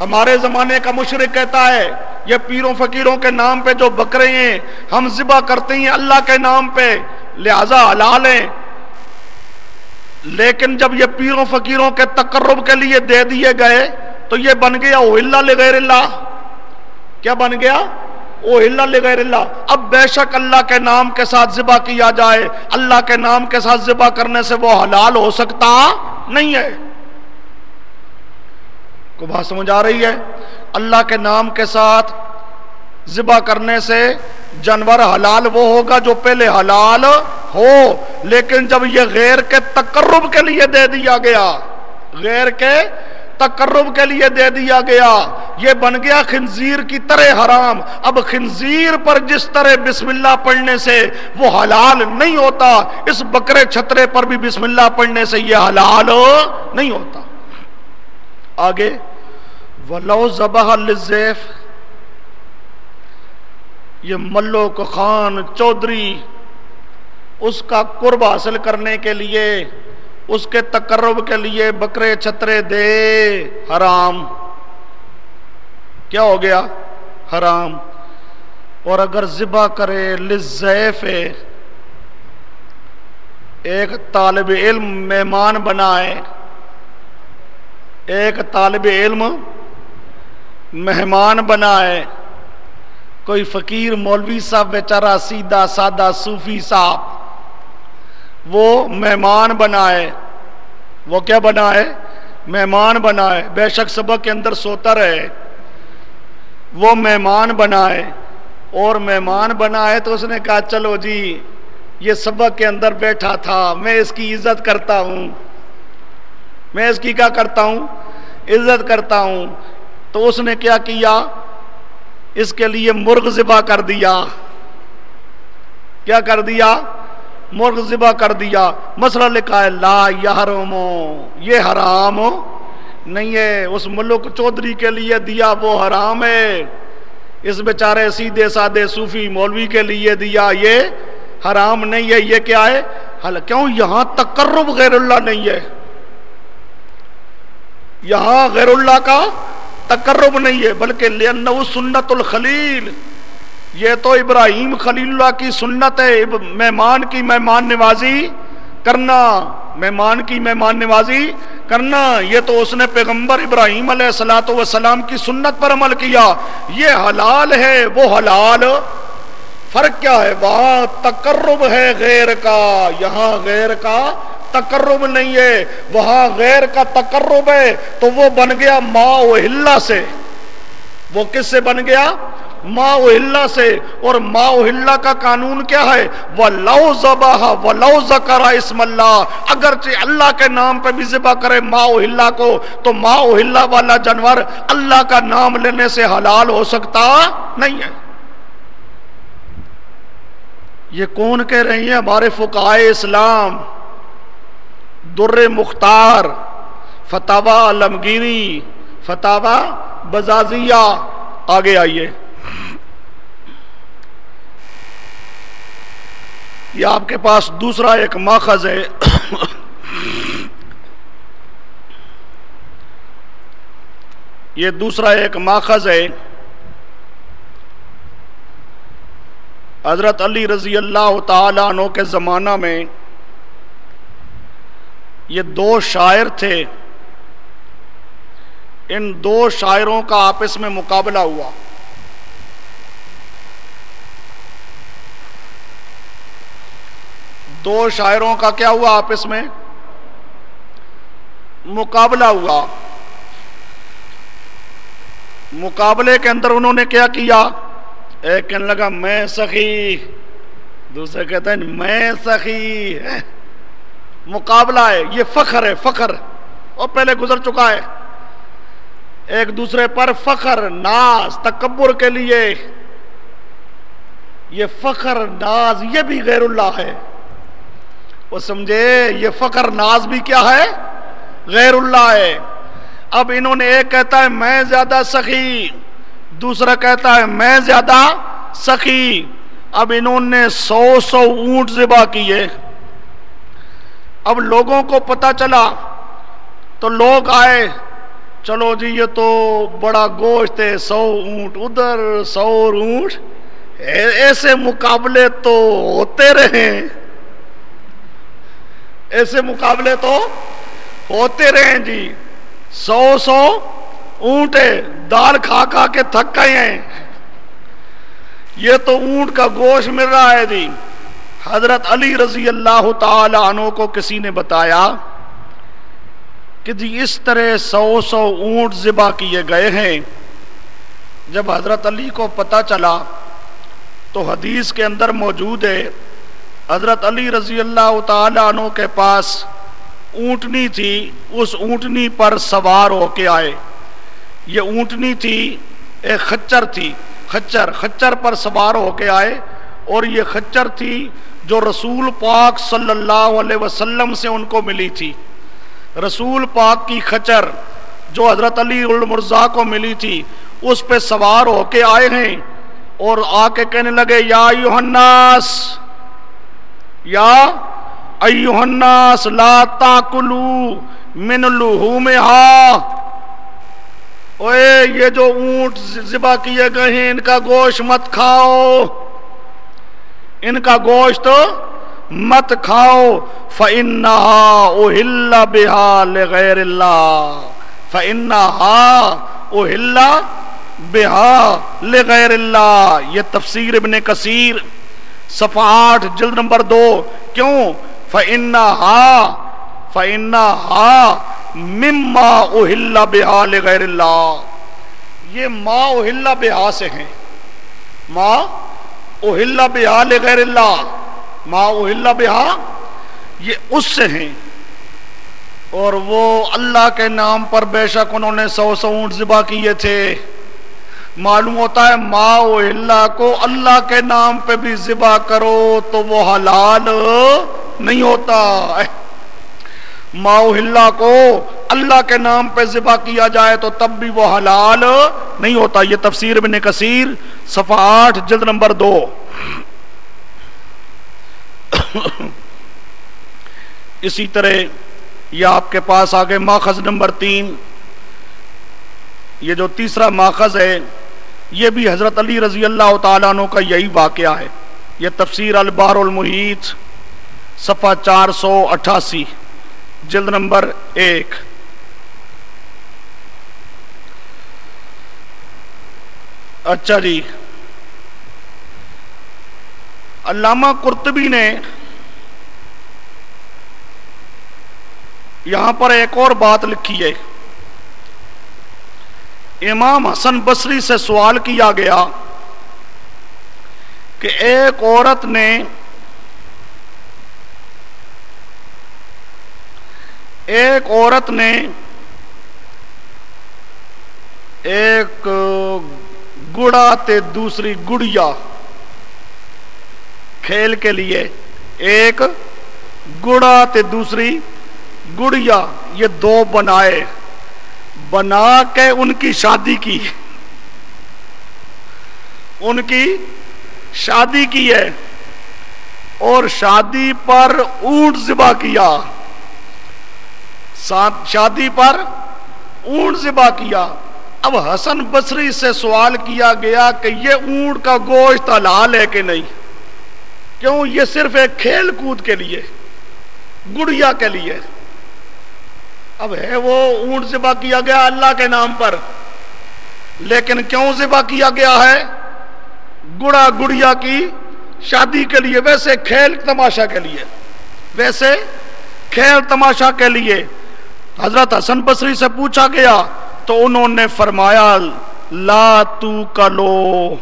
ہمارے زمانے کا مشرک کہتا ہے یہ پیروں فقیروں کے نام پہ جو بکرے ہیں ہم ذبح کرتے ہیں اللہ کے نام پہ، لہذا حلال ہیں. لیکن جب یہ پیروں فقیروں کے تقرب کے لیے دے دیے گئے تو یہ بن گیا اُحِلَّ لِغَيْرِ اللَّهِ. کیا بن گیا؟ اُحِلَّ لِغَيْرِ اللَّهِ. اب بے شک اللہ کے نام کے ساتھ ذبح کیا جائے، اللہ کے نام کے ساتھ ذبح کرنے سے وہ حلال ہو سکتا نہیں ہے. کو بات سمجھ آ رہی ہے؟ اللہ کے نام کے ساتھ ذبح کرنے سے جانور حلال وہ ہوگا جو پہلے حلال ہو. لیکن جب یہ غیر کے تقرب کے لیے دے دیا گیا، غیر کے تقرب کے لیے دے دیا گیا، یہ بن گیا خنزیر کی طرح حرام. اب خنزیر پر جس طرح بسم اللہ پڑھنے سے وہ حلال نہیں ہوتا، اس بکرے چھترے پر بھی بسم اللہ پڑھنے سے یہ حلال نہیں ہوتا. آگے وَلَوْ ذَبَحَ لِلزَّيْفِ، یہ ملوک خان چودھری اس کا قرب حاصل کرنے کے لیے، اس کے تقرب کے لیے بکرے چھترے دے، حرام. کیا ہو گیا؟ حرام. اور اگر ذبح کرے للزیف، ایک طالب علم مہمان بنائے، ایک طالب علم مہمان بنا ہے، کوئی فقیر مولوی صاحب بیچارہ سیدھا سادہ صوفی صاحب، وہ مہمان بنا ہے. وہ کیا بنا ہے؟ مہمان بنا ہے. بے شک سبق کے اندر سوتا رہے، وہ مہمان بنا ہے. اور مہمان بنا ہے تو اس نے کہا چلو جی یہ سبق کے اندر بیٹھا تھا، میں اس کی عزت کرتا ہوں، میں اس کی کیا کرتا ہوں؟ عزت کرتا ہوں. تو اس نے کیا کیا؟ اس کے لیے مرغ ذبح کر دیا. کیا کر دیا؟ مرغ ذبح کر دیا. مسئلہ لکھا ہے لا یحرمو، یہ حرام نہیں ہے. اس ملک چودھری کے لیے دیا وہ حرام ہے، اس بیچارے سیدھے سادے صوفی مولوی کے لیے دیا یہ حرام نہیں ہے. یہ کیا ہے؟ کیوں؟ یہاں تقرب غیر اللہ نہیں ہے، یہاں غیر اللہ کا تقرب نہیں ہے، بلکہ لأنہ سنت الخلیل، یہ تو ابراہیم خلیل اللہ کی سنت ہے، مہمان کی مہمان نوازی کرنا، مہمان کی مہمان نوازی کرنا. یہ تو اس نے پیغمبر ابراہیم علیہ الصلوۃ والسلام کی سنت پر عمل کیا. یہ حلال ہے، وہ حلال. فرق کیا ہے؟ وہاں تقرب ہے غیر کا، یہاں غیر کا تقرب نہیں ہے. وہاں غیر کا تقرب ہے تو وہ بن گیا ما اہل سے. وہ کس سے بن گیا؟ ما اہل سے. اور ما اہل کا قانون کیا ہے؟ وَلَوْ ذَبَحَ وَلَوْ ذَكَرَ اسم اللہ، اگرچہ اللہ کے نام پہ بھی ذبح کرے ما اہل کو تو ما اہل والا جانور اللہ کا نام لینے سے حلال ہو سکتا نہیں ہے. یہ کون کہہ رہے ہیں؟ ہمارے فقہائے اسلام. در مختار، فتاوی عالمگیری، فتاوی بزازیہ. آگے آئیے، یہ آپ کے پاس دوسرا ایک ماخذ ہے. یہ دوسرا ایک ماخذ ہے. حضرت علی رضی اللہ تعالیٰ عنہ کے زمانہ میں یہ دو شاعر تھے، ان دو شاعروں کا آپس میں مقابلہ ہوا. دو شاعروں کا کیا ہوا؟ آپس میں مقابلہ ہوا. مقابلے کے اندر انہوں نے کیا کیا؟ ایک کہنے لگا میں سخی، دوسرے کہتے ہیں میں سخی. مقابلہ ہے، یہ فخر ہے، فخر اور پہلے گزر چکا ہے. ایک دوسرے پر فخر، ناز، تکبر کے لیے. یہ فخر ناز یہ بھی غیر اللہ ہے. وہ سمجھے یہ فخر ناز بھی کیا ہے؟ غیر اللہ ہے. اب انہوں نے ایک کہتا ہے میں زیادہ سخی، دوسرا کہتا ہے میں زیادہ سخی. اب انہوں نے 100 اونٹ ذبح کیے. اب لوگوں کو پتا چلا تو لوگ آئے، چلو جی یہ تو بڑا گوشت ہے، 100 اونٹ ادھر 100 اونٹ. ایسے مقابلے تو ہوتے رہے، ایسے مقابلے تو ہوتے رہے جی. 100 اونٹ ہے، دال کھا کھا کے تھک گئے ہیں، یہ تو اونٹ کا گوشت مل رہا ہے جی. حضرت علی رضی اللہ تعالی عنہ کو کسی نے بتایا کہ جی اس طرح 100 اونٹ ذبح کیے گئے ہیں. جب حضرت علی کو پتا چلا تو حدیث کے اندر موجود ہے، حضرت علی رضی اللہ تعالی عنہ کے پاس اونٹنی تھی، اس اونٹنی پر سوار ہو کے آئے. یہ اونٹنی تھی، ایک خچر تھی، خچر پر سوار ہو کے آئے. اور یہ خچر تھی جو رسول پاک صلی اللہ علیہ وسلم سے ان کو ملی تھی. رسول پاک کی خچر جو حضرت علی المرضا کو ملی تھی اس پہ سوار ہو کے آئے ہیں اور آ کے کہنے لگے یا ایھا الناس، یا ایھا الناس لا تاکلوا من لحومہا. اوے یہ جو اونٹ ذبح کیے گئے ہیں ان کا گوشت مت کھاؤ، ان کا گوشت مت کھاؤ. فَإِنَّهَا أُحِلَّ بِهَا لِغَيْرِ اللَّهِ، فَإِنَّهَا أُحِلَّ بِهَا لِغَيْرِ اللَّهِ. یہ تفسیر ابن کثیر صفحہ 8 جلد نمبر 2. کیوں؟ فَإِنَّهَا مِمَّا أُحِلَّ بِهَا لِغَيْرِ اللَّهِ. یہ ما أُحِلَّ بِهَا سے ہیں. ما أُحِلَّ بِهَا لِغَيْرِ اللَّهِ. ما أُحِلَّ بِهَا یہ اس سے ہیں، اور وہ اللہ کے نام پر بے شک انہوں نے 100 اونٹ ذبح کیے تھے. معلوم ہوتا ہے ما أُحِلَّ کو اللہ کے نام پہ بھی ذبح کرو تو وہ حلال نہیں ہوتا. ما أُحِلَّ کو اللہ کے نام پہ ذبح کیا جائے تو تب بھی وہ حلال نہیں ہوتا. یہ تفسیر ابن کثیر صفحہ 8 جلد نمبر 2. اسی طرح یہ آپ کے پاس آگے ماخذ نمبر 3. یہ جو تیسرا ماخذ ہے یہ بھی حضرت علی رضی اللہ تعالیٰ عنہ کا یہی واقعہ ہے. یہ تفسیر البحر المحیط صفحہ 488 جلد نمبر 1. اچھا جی، علامہ قرطبی نے یہاں پر ایک اور بات لکھی ہے. امام حسن بصری سے سوال کیا گیا کہ ایک عورت نے ایک گڑا تے دوسری گڑیا کھیل کے لیے، ایک گڑا تے دوسری گڑیا یہ 2 بنائے، بنا کے ان کی شادی کی، ان کی شادی کی ہے، اور شادی پر اونٹ ذبح کیا، شادی پر اونٹ ذبح کیا. اب حسن بصری سے سوال کیا گیا کہ یہ اونٹ کا گوشت حلال ہے کہ نہیں؟ کیوں؟ یہ صرف ایک کھیل کود کے لیے، گڑیا کے لیے. اب ہے وہ اونٹ ذبح کیا گیا اللہ کے نام پر، لیکن کیوں ذبح کیا گیا ہے؟ گڑا گڑیا کی شادی کے لیے، ویسے کھیل تماشا کے لیے، ویسے کھیل تماشا کے لیے. حضرت حسن بصری سے پوچھا گیا تو انہوں نے فرمایا لا توکلو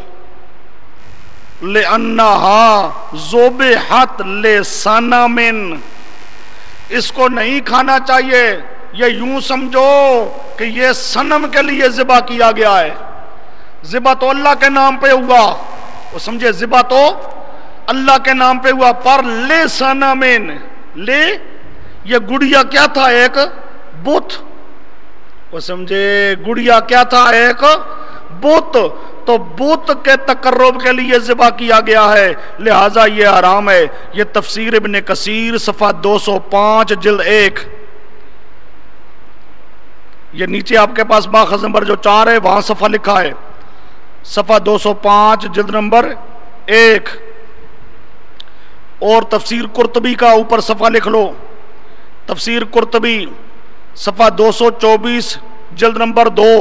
لأنہا ذبحت لصنم، اس کو نہیں کھانا چاہیے. یہ یوں سمجھو کہ یہ صنم کے لیے ذبح کیا گیا ہے. ذبح تو اللہ کے نام پہ ہوا، وہ سمجھے ذبح تو اللہ کے نام پہ ہوا، پر لصنم، لے یہ گڑیا کیا تھا؟ ایک بت. وہ سمجھے گڑیا کیا تھا؟ ایک بت. تو بت کے تقرب کے لیے ذبح کیا گیا ہے، لہذا یہ حرام ہے. یہ تفسیر ابن کثیر صفحہ 205 جلد 1. یہ نیچے آپ کے پاس ماخذ نمبر جو 4 ہے وہاں صفحہ لکھا ہے، صفحہ 205 جلد نمبر 1. اور تفسیر قرطبی کا اوپر صفحہ لکھ لو، تفسیر قرطبی صفحہ 224 جلد نمبر 2.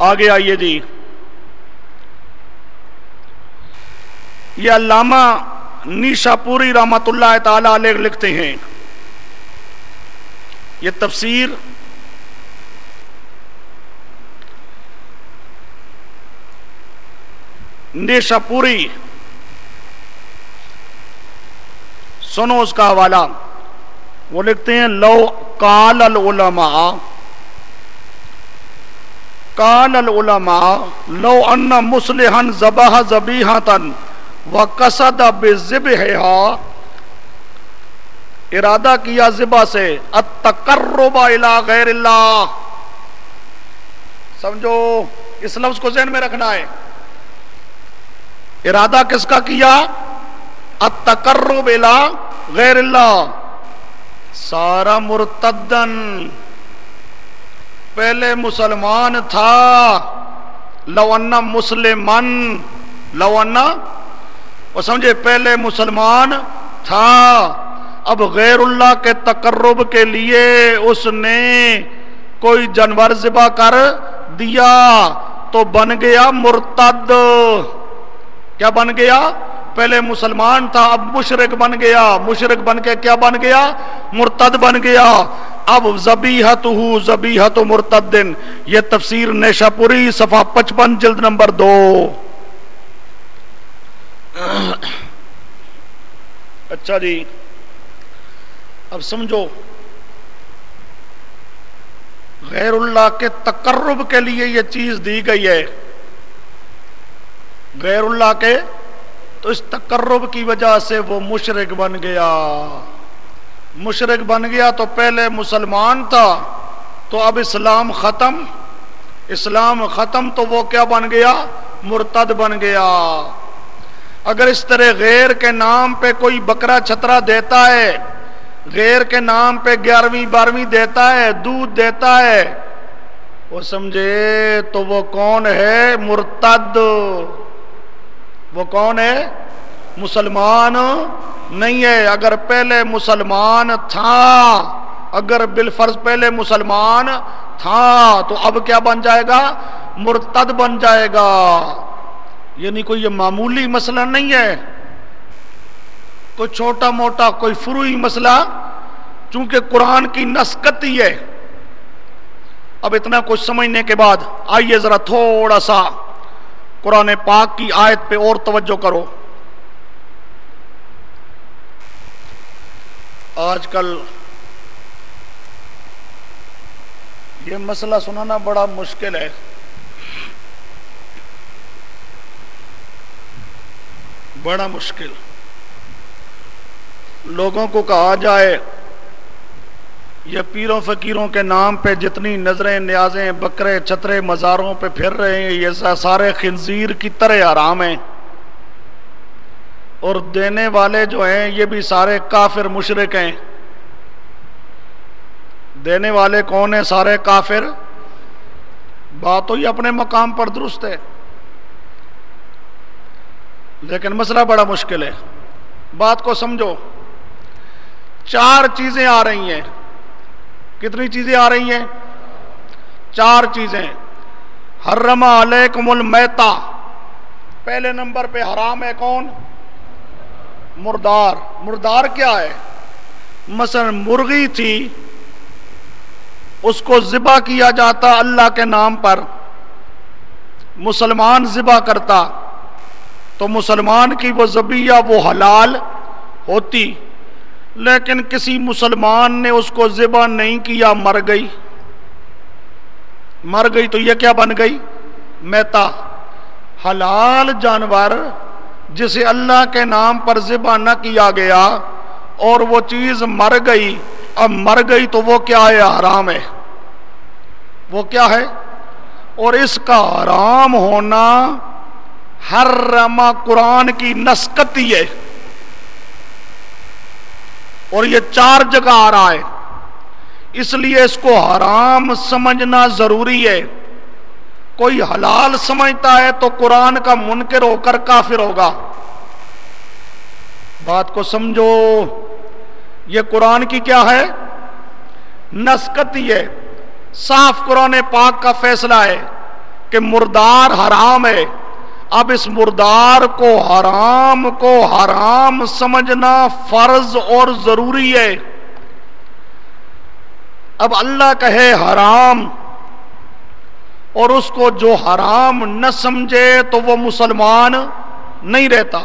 آگے آئیے جی. یہ علامہ نیشا پوری رحمت اللہ تعالی علیہ لکھتے ہیں، یہ تفسیر نیشا پوری، سنو اس کا حوالہ. وہ لکھتے ہیں لو قال العلماء لو ان مصلحا ذبح ذبیحۃ وقصد بذبحها، ارادہ کیا ذبح سے التقرب الی غیر اللہ. سمجھو اس لفظ کو ذہن میں رکھنا ہے. ارادہ کس کا کیا؟ التقرب الی غیر اللہ. سارا مرتدن، پہلے مسلمان تھا. لو ان مسلمان، لو ان، وہ سمجھے پہلے مسلمان تھا، اب غیر اللہ کے تقرب کے لیے اس نے کوئی جانور ذبح کر دیا تو بن گیا مرتد۔ کیا بن گیا؟ پہلے مسلمان تھا، اب مشرک بن گیا، مشرک بن کے کیا بن گیا؟ مرتد بن گیا۔ اب ذبیحتہ ذبیحۃ مرتد، یہ تفسیر نیشا پوری صفحہ 55 جلد نمبر 2۔ اچھا جی، اب سمجھو، غیر اللہ کے تقرب کے لیے یہ چیز دی گئی ہے، غیر اللہ کے، تو اس تقرب کی وجہ سے وہ مشرک بن گیا۔ مشرک بن گیا تو پہلے مسلمان تھا، تو اب اسلام ختم، اسلام ختم تو وہ کیا بن گیا؟ مرتد بن گیا۔ اگر اس طرح غیر کے نام پہ کوئی بکرا چھترا دیتا ہے، غیر کے نام پہ 11ویں 12ویں دیتا ہے، دودھ دیتا ہے، وہ سمجھے تو وہ کون ہے؟ مرتد۔ وہ کون ہے؟ مسلمان نہیں ہے۔ اگر پہلے مسلمان تھا، اگر بالفرض پہلے مسلمان تھا تو اب کیا بن جائے گا؟ مرتد بن جائے گا۔ یعنی کوئی یہ معمولی مسئلہ نہیں ہے، کوئی چھوٹا موٹا کوئی فروعی مسئلہ، چونکہ قرآن کی نسکتی ہے۔ اب اتنا کچھ سمجھنے کے بعد آئیے ذرا تھوڑا سا قرآن پاک کی آیت پہ اور توجہ کرو۔ آج کل یہ مسئلہ سنانا بڑا مشکل ہے، بڑا مشکل۔ لوگوں کو کہا جائے یہ پیروں فقیروں کے نام پہ جتنی نظریں نیازیں بکرے چھترے مزاروں پہ پھر رہے ہیں، یہ سارے خنزیر کی طرح حرام ہیں، اور دینے والے جو ہیں یہ بھی سارے کافر مشرک ہیں۔ دینے والے کون ہیں؟ سارے کافر۔ بات تو یہ اپنے مقام پر درست ہے، لیکن مسئلہ بڑا مشکل ہے۔ بات کو سمجھو، 4 چیزیں آ رہی ہیں۔ کتنی چیزیں آ رہی ہیں؟ 4 چیزیں۔ حرم علیکم المیتہ، پہلے نمبر پہ حرام ہے کون؟ مردار۔ مردار کیا ہے؟ مثلا مرغی تھی، اس کو ذبح کیا جاتا اللہ کے نام پر، مسلمان ذبح کرتا تو مسلمان کی وہ ذبیحہ وہ حلال ہوتی، لیکن کسی مسلمان نے اس کو ذبح نہیں کیا، مر گئی، مر گئی تو یہ کیا بن گئی؟ میتہ۔ حلال جانور جسے اللہ کے نام پر ذبح نہ کیا گیا اور وہ چیز مر گئی، اب مر گئی تو وہ کیا ہے؟ حرام ہے۔ وہ کیا ہے؟ اور اس کا حرام ہونا حرم قرآن کی نسکتی ہے، اور یہ 4 جگہ آ رہا ہے، اس لیے اس کو حرام سمجھنا ضروری ہے۔ کوئی حلال سمجھتا ہے تو قرآن کا منکر ہو کر کافر ہوگا۔ بات کو سمجھو، یہ قرآن کی کیا ہے؟ نسکتی ہے۔ صاف قرآن پاک کا فیصلہ ہے کہ مردار حرام ہے۔ اب اس مردار کو حرام سمجھنا فرض اور ضروری ہے۔ اب اللہ کہے حرام، اور اس کو جو حرام نہ سمجھے تو وہ مسلمان نہیں رہتا۔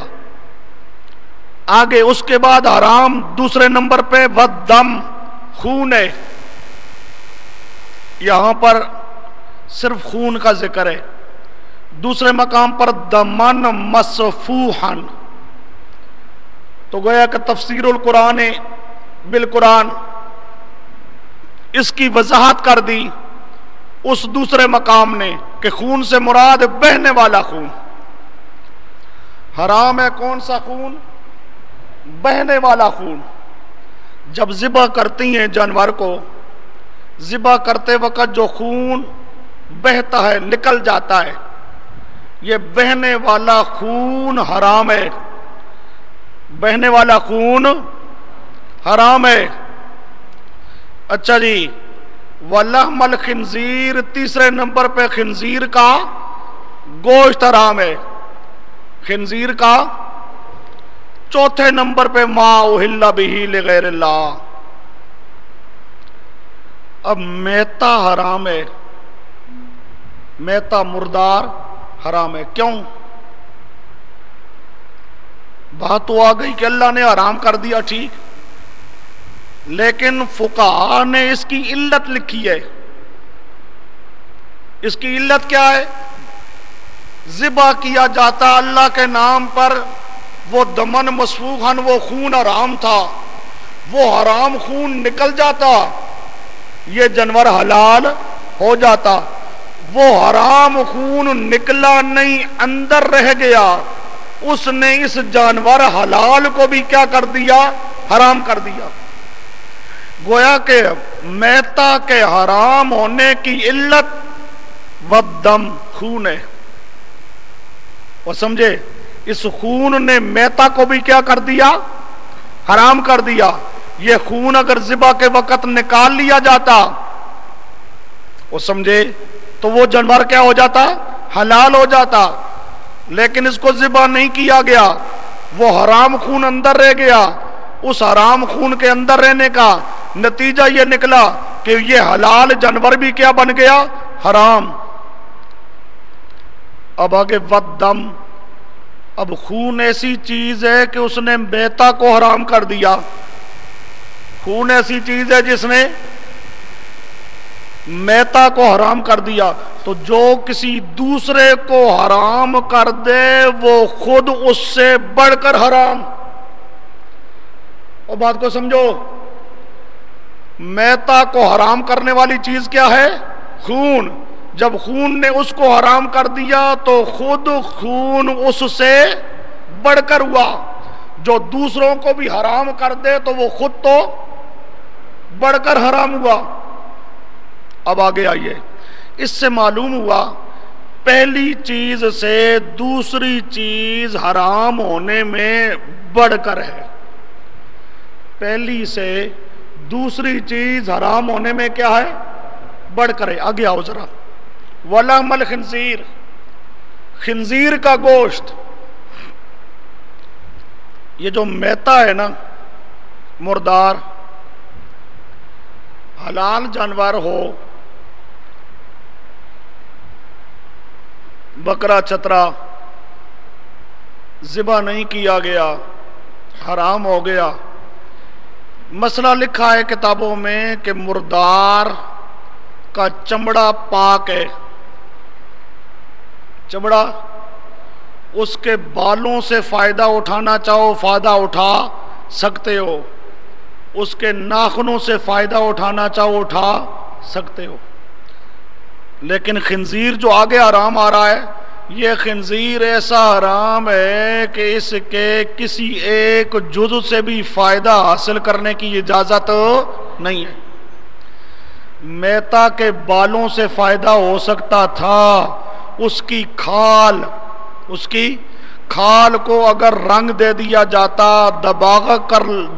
آگے اس کے بعد حرام دوسرے نمبر پہ والدم، خون ہے۔ یہاں پر صرف خون کا ذکر ہے، دوسرے مقام پر دمن مسفوحن، تو گویا کہ تفسیر القرآن بالقرآن اس کی وضاحت کر دی اس دوسرے مقام نے کہ خون سے مراد بہنے والا خون۔ حرام ہے کون سا خون؟ بہنے والا خون۔ جب ذبح کرتی ہیں جانور کو، ذبح کرتے وقت جو خون بہتا ہے، نکل جاتا ہے، یہ بہنے والا خون حرام ہے۔ بہنے والا خون حرام ہے۔ اچھا جی، وَلَحْمَ الْخِنْزِيرِ تیسرے نمبر پہ خنزیر کا گوشت حرام ہے۔ خنزیر کا چوتھے نمبر پہ ما اُحِلَّ بِهِ لِغَيْرِ اللَّهِ۔ اب میتا حرام ہے، میتا مردار حرام ہے۔ کیوں؟ بات تو آ گئی کہ اللہ نے حرام کر دیا، ٹھیک، لیکن فقہاء نے اس کی علت لکھی ہے۔ اس کی علت کیا ہے؟ ذبح کیا جاتا اللہ کے نام پر، وہ دمن مسفوحاً، وہ خون حرام تھا، وہ حرام خون نکل جاتا، یہ جانور حلال ہو جاتا۔ وہ حرام خون نکلا نہیں، اندر رہ گیا، اس نے اس جانور حلال کو بھی کیا کر دیا؟ حرام کر دیا۔ گویا کہ میتا کے حرام ہونے کی علت والدم، خون ہے۔ اور سمجھے، اس خون نے میتا کو بھی کیا کر دیا؟ حرام کر دیا۔ یہ خون اگر ذبح کے وقت نکال لیا جاتا، وہ سمجھے، تو وہ جانور کیا ہو جاتا؟ حلال ہو جاتا، لیکن اس کو ذبح نہیں کیا گیا، وہ حرام خون اندر رہ گیا۔ اس حرام خون کے اندر رہنے کا نتیجہ یہ نکلا کہ یہ حلال جانور بھی کیا بن گیا؟ حرام۔ اب آگے والدم، اب خون ایسی چیز ہے کہ اس نے میتا کو حرام کر دیا۔ خون ایسی چیز ہے جس نے میتا کو حرام کر دیا، تو جو کسی دوسرے کو حرام کر دے وہ خود اس سے بڑھ کر حرام۔ اور بات کو سمجھو، میتا کو حرام کرنے والی چیز کیا ہے؟ خون۔ جب خون نے اس کو حرام کر دیا تو خود خون اس سے بڑھ کر ہوا۔ جو دوسروں کو بھی حرام کر دے تو وہ خود تو بڑھ کر حرام ہوا۔ اب آگے آئیے، اس سے معلوم ہوا پہلی چیز سے دوسری چیز حرام ہونے میں بڑھ کر ہے۔ پہلی سے دوسری چیز حرام ہونے میں کیا ہے؟ بڑھ کر ہے۔ آگے آؤ ذرا، وَلَحْمَ الْخِنْزِيرِ، خنزیر کا گوشت۔ یہ جو میتا ہے نا، مردار، حلال جانور ہو، بکرا چترا، ذبح نہیں کیا گیا، حرام ہو گیا۔ مسئلہ لکھا ہے کتابوں میں کہ مردار کا چمڑا پاک ہے، چمڑا، اس کے بالوں سے فائدہ اٹھانا چاہو فائدہ اٹھا سکتے ہو، اس کے ناخنوں سے فائدہ اٹھانا چاہو اٹھا سکتے ہو۔ لیکن خنزیر جو آگے حرام آ رہا ہے، یہ خنزیر ایسا حرام ہے کہ اس کے کسی ایک جزو سے بھی فائدہ حاصل کرنے کی اجازت نہیں ہے۔ میتا کے بالوں سے فائدہ ہو سکتا تھا، اس کی کھال کو اگر رنگ دے دیا جاتا،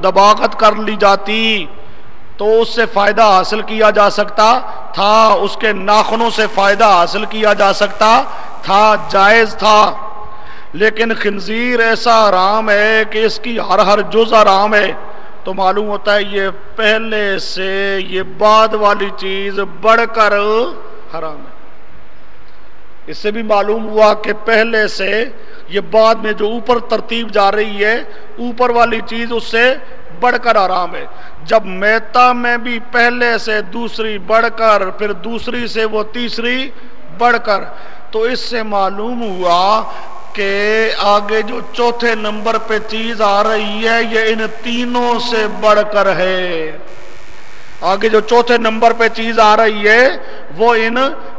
دباغت کر لی جاتی تو اس سے فائدہ حاصل کیا جا سکتا تھا، اس کے ناخنوں سے فائدہ حاصل کیا جا سکتا تھا، جائز تھا۔ لیکن خنزیر ایسا حرام ہے کہ اس کی ہر جز حرام ہے، تو معلوم ہوتا ہے یہ پہلے سے یہ بعد والی چیز بڑھ کر حرام ہے۔ اس سے بھی معلوم ہوا کہ پہلے سے یہ بعد میں جو اوپر ترتیب جا رہی ہے، اوپر والی چیز اس سے بڑھ کر حرام ہے۔ جب میتا میں بھی پہلے سے دوسری بڑھ کر، پھر دوسری سے وہ تیسری بڑھ کر، تو اس سے معلوم ہوا کہ آگے جو چوتھے نمبر پہ چیز آ رہی ہے یہ ان تینوں سے بڑھ کر ہے۔ آگے جو چوتھے نمبر پہ چیز آ رہی ہے وہ ان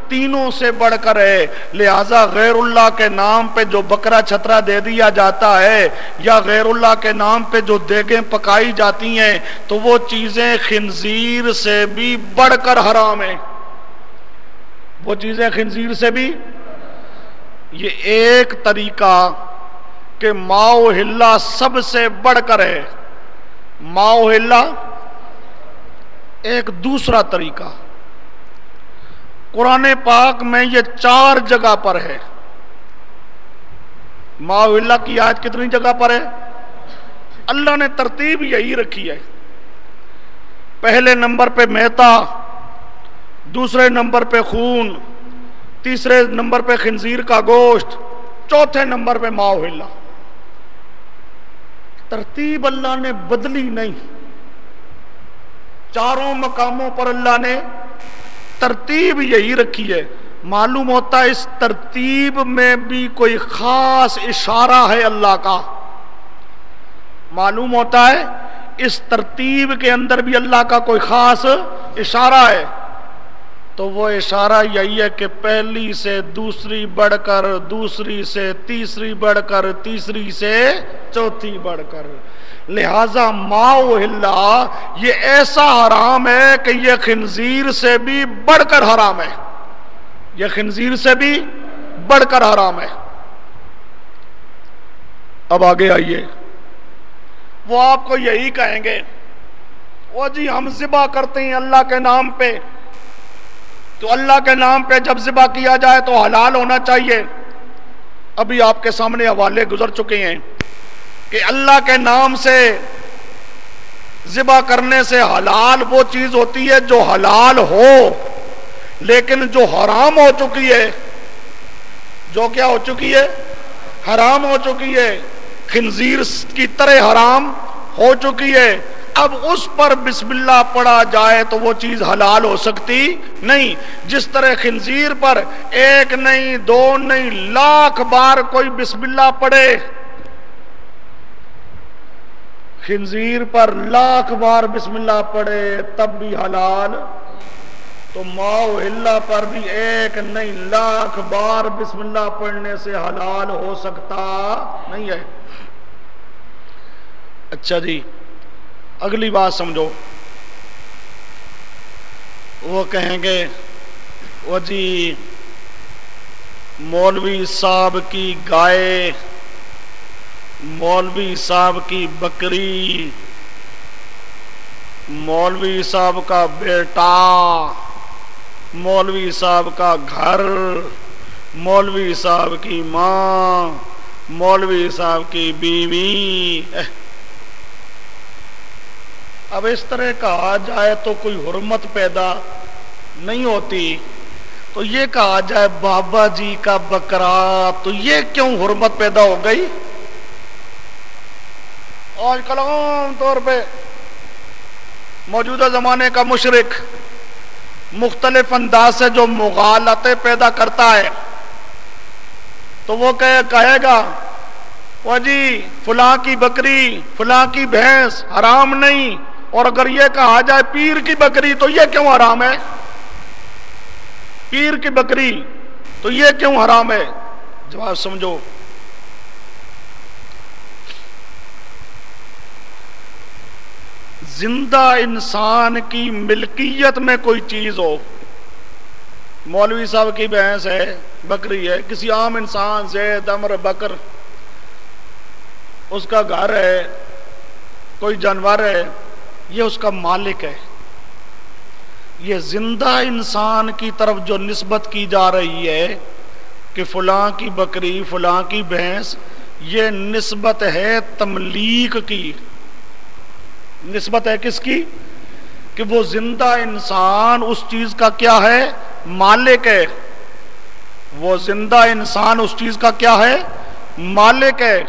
تینوں سے بڑھ کر ہے۔ لہذا غیر اللہ کے نام پہ جو بکرا چھترا دے دیا جاتا ہے، یا غیر اللہ کے نام پہ جو دیگیں پکائی جاتی ہیں، تو وہ چیزیں خنزیر سے بھی بڑھ کر حرام ہیں۔ وہ چیزیں خنزیر سے بھی، یہ ایک طریقہ کہ ماؤ ہلا سب سے بڑھ کر ہے. ماؤ ہلا ایک دوسرا طریقہ قرآن پاک میں یہ 4 جگہ پر ہے. ماؤ ہلا کی آیت کتنی جگہ پر ہے؟ اللہ نے ترتیب یہی رکھی ہے. پہلے نمبر پہ میتا، دوسرے نمبر پہ خون، تیسرے نمبر پہ خنزیر کا گوشت، چوتھے نمبر پہ ماؤ ہلا. ترتیب اللہ نے بدلی نہیں، چاروں مقاموں پر اللہ نے ترتیب یہی رکھی ہے. معلوم ہوتا ہے اس ترتیب میں بھی کوئی خاص اشارہ ہے اللہ کا. معلوم ہوتا ہے اس ترتیب کے اندر بھی اللہ کا کوئی خاص اشارہ ہے. تو وہ اشارہ یہی ہے کہ پہلی سے دوسری بڑھ کر، دوسری سے تیسری بڑھ کر، تیسری سے چوتھی بڑھ کر. لہذا ماؤ ہلا یہ ایسا حرام ہے کہ یہ خنزیر سے بھی بڑھ کر حرام ہے. یہ خنزیر سے بھی بڑھ کر حرام ہے. اب آگے آئیے، وہ آپ کو یہی کہیں گے وہ جی ہم ذبح کرتے ہیں اللہ کے نام پہ، تو اللہ کے نام پہ جب ذبح کیا جائے تو حلال ہونا چاہیے. ابھی آپ کے سامنے حوالے گزر چکے ہیں کہ اللہ کے نام سے ذبح کرنے سے حلال وہ چیز ہوتی ہے جو حلال ہو، لیکن جو حرام ہو چکی ہے، جو کیا ہو چکی ہے؟ حرام ہو چکی ہے، خنزیر کی طرح حرام ہو چکی ہے. اب اس پر بسم اللہ پڑھا جائے تو وہ چیز حلال ہو سکتی نہیں. جس طرح خنزیر پر 1 نہیں 2 نہیں لاکھ بار کوئی بسم اللہ پڑھے، خنزیر پر لاکھ بار بسم اللہ پڑھے تب بھی حلال. تو ماؤ ہلا پر بھی 1 نہیں لاکھ بار بسم اللہ پڑھنے سے حلال ہو سکتا نہیں ہے. اچھا جی، اگلی بات سمجھو. وہ کہیں گے وہ جی مولوی صاحب کی گائے، مولوی صاحب کی بکری، مولوی صاحب کا بیٹا، مولوی صاحب کا گھر، مولوی صاحب کی ماں، مولوی صاحب کی بیوی. اب اس طرح کہا جائے تو کوئی حرمت پیدا نہیں ہوتی. تو یہ کہا جائے بابا جی کا بکرا، تو یہ کیوں حرمت پیدا ہو گئی؟ آج کل عام طور پہ موجودہ زمانے کا مشرک مختلف انداز سے جو مغالطے پیدا کرتا ہے، تو وہ کہے گا وہ جی فلاں کی بکری، فلاں کی بھینس حرام نہیں، اور اگر یہ کہا جائے پیر کی بکری تو یہ کیوں حرام ہے؟ پیر کی بکری تو یہ کیوں حرام ہے؟ جواب سمجھو. زندہ انسان کی ملکیت میں کوئی چیز ہو، مولوی صاحب کی بھینس ہے، بکری ہے، کسی عام انسان زید عمر بکر، اس کا گھر ہے، کوئی جانور ہے، یہ اس کا مالک ہے. یہ زندہ انسان کی طرف جو نسبت کی جا رہی ہے کہ فلاں کی بکری، فلاں کی بھینس، یہ نسبت ہے تملیک کی. نسبت ہے کس کی؟ کہ وہ زندہ انسان اس چیز کا کیا ہے؟ مالک ہے. وہ زندہ انسان اس چیز کا کیا ہے؟ مالک ہے.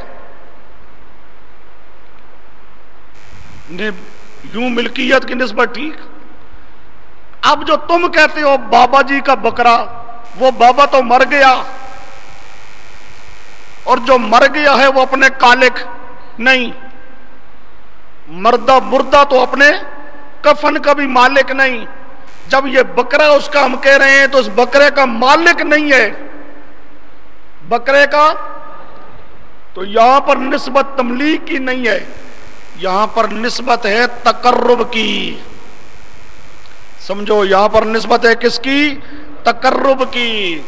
یوں ملکیت کی نسبت ٹھیک. اب جو تم کہتے ہو بابا جی کا بکرا، وہ بابا تو مر گیا، اور جو مر گیا ہے وہ اپنے خالق نہیں. مردہ تو اپنے کفن کا بھی مالک نہیں. جب یہ بکرا اس کا ہم کہہ رہے ہیں تو اس بکرے کا مالک نہیں ہے. بکرے کا تو یہاں پر نسبت تملیک کی نہیں ہے، یہاں پر نسبت ہے تقرب کی. سمجھو، یہاں پر نسبت ہے کس کی؟ تقرب کی.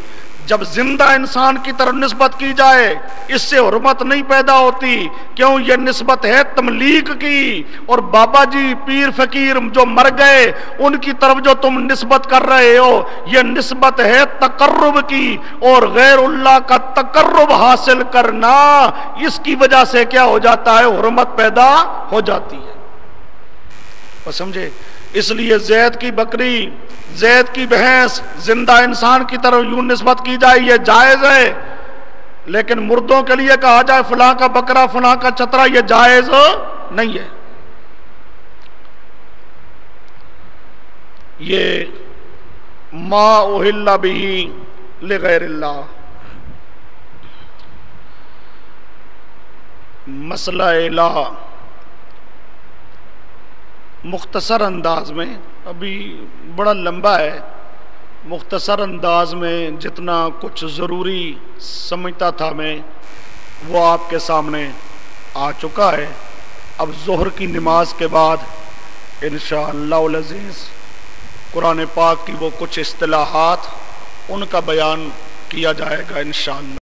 جب زندہ انسان کی طرف نسبت کی جائے اس سے حرمت نہیں پیدا ہوتی، کیوں؟ یہ نسبت ہے تملیک کی، اور بابا جی پیر فقیر جو مر گئے ان کی طرف جو تم نسبت کر رہے ہو یہ نسبت ہے تقرب کی، اور غیر اللہ کا تقرب حاصل کرنا اس کی وجہ سے کیا ہو جاتا ہے؟ حرمت پیدا ہو جاتی ہے۔ وہ سمجھے؟ اس لیے زید کی بکری، زید کی بھینس زندہ انسان کی طرف یوں نسبت کی جائے یہ جائز ہے، لیکن مردوں کے لیے کہا جائے فلاں کا بکرا فلاں کا چترا یہ جائز نہیں ہے۔ یہ ما اہل بہ لغیر اللہ، مسئلہ الہ مختصر انداز میں، ابھی بڑا لمبا ہے، مختصر انداز میں جتنا کچھ ضروری سمجھتا تھا میں وہ آپ کے سامنے آ چکا ہے۔ اب ظہر کی نماز کے بعد انشاءاللہ العزیز قرآن پاک کی وہ کچھ اصطلاحات ان کا بیان کیا جائے گا انشاءاللہ۔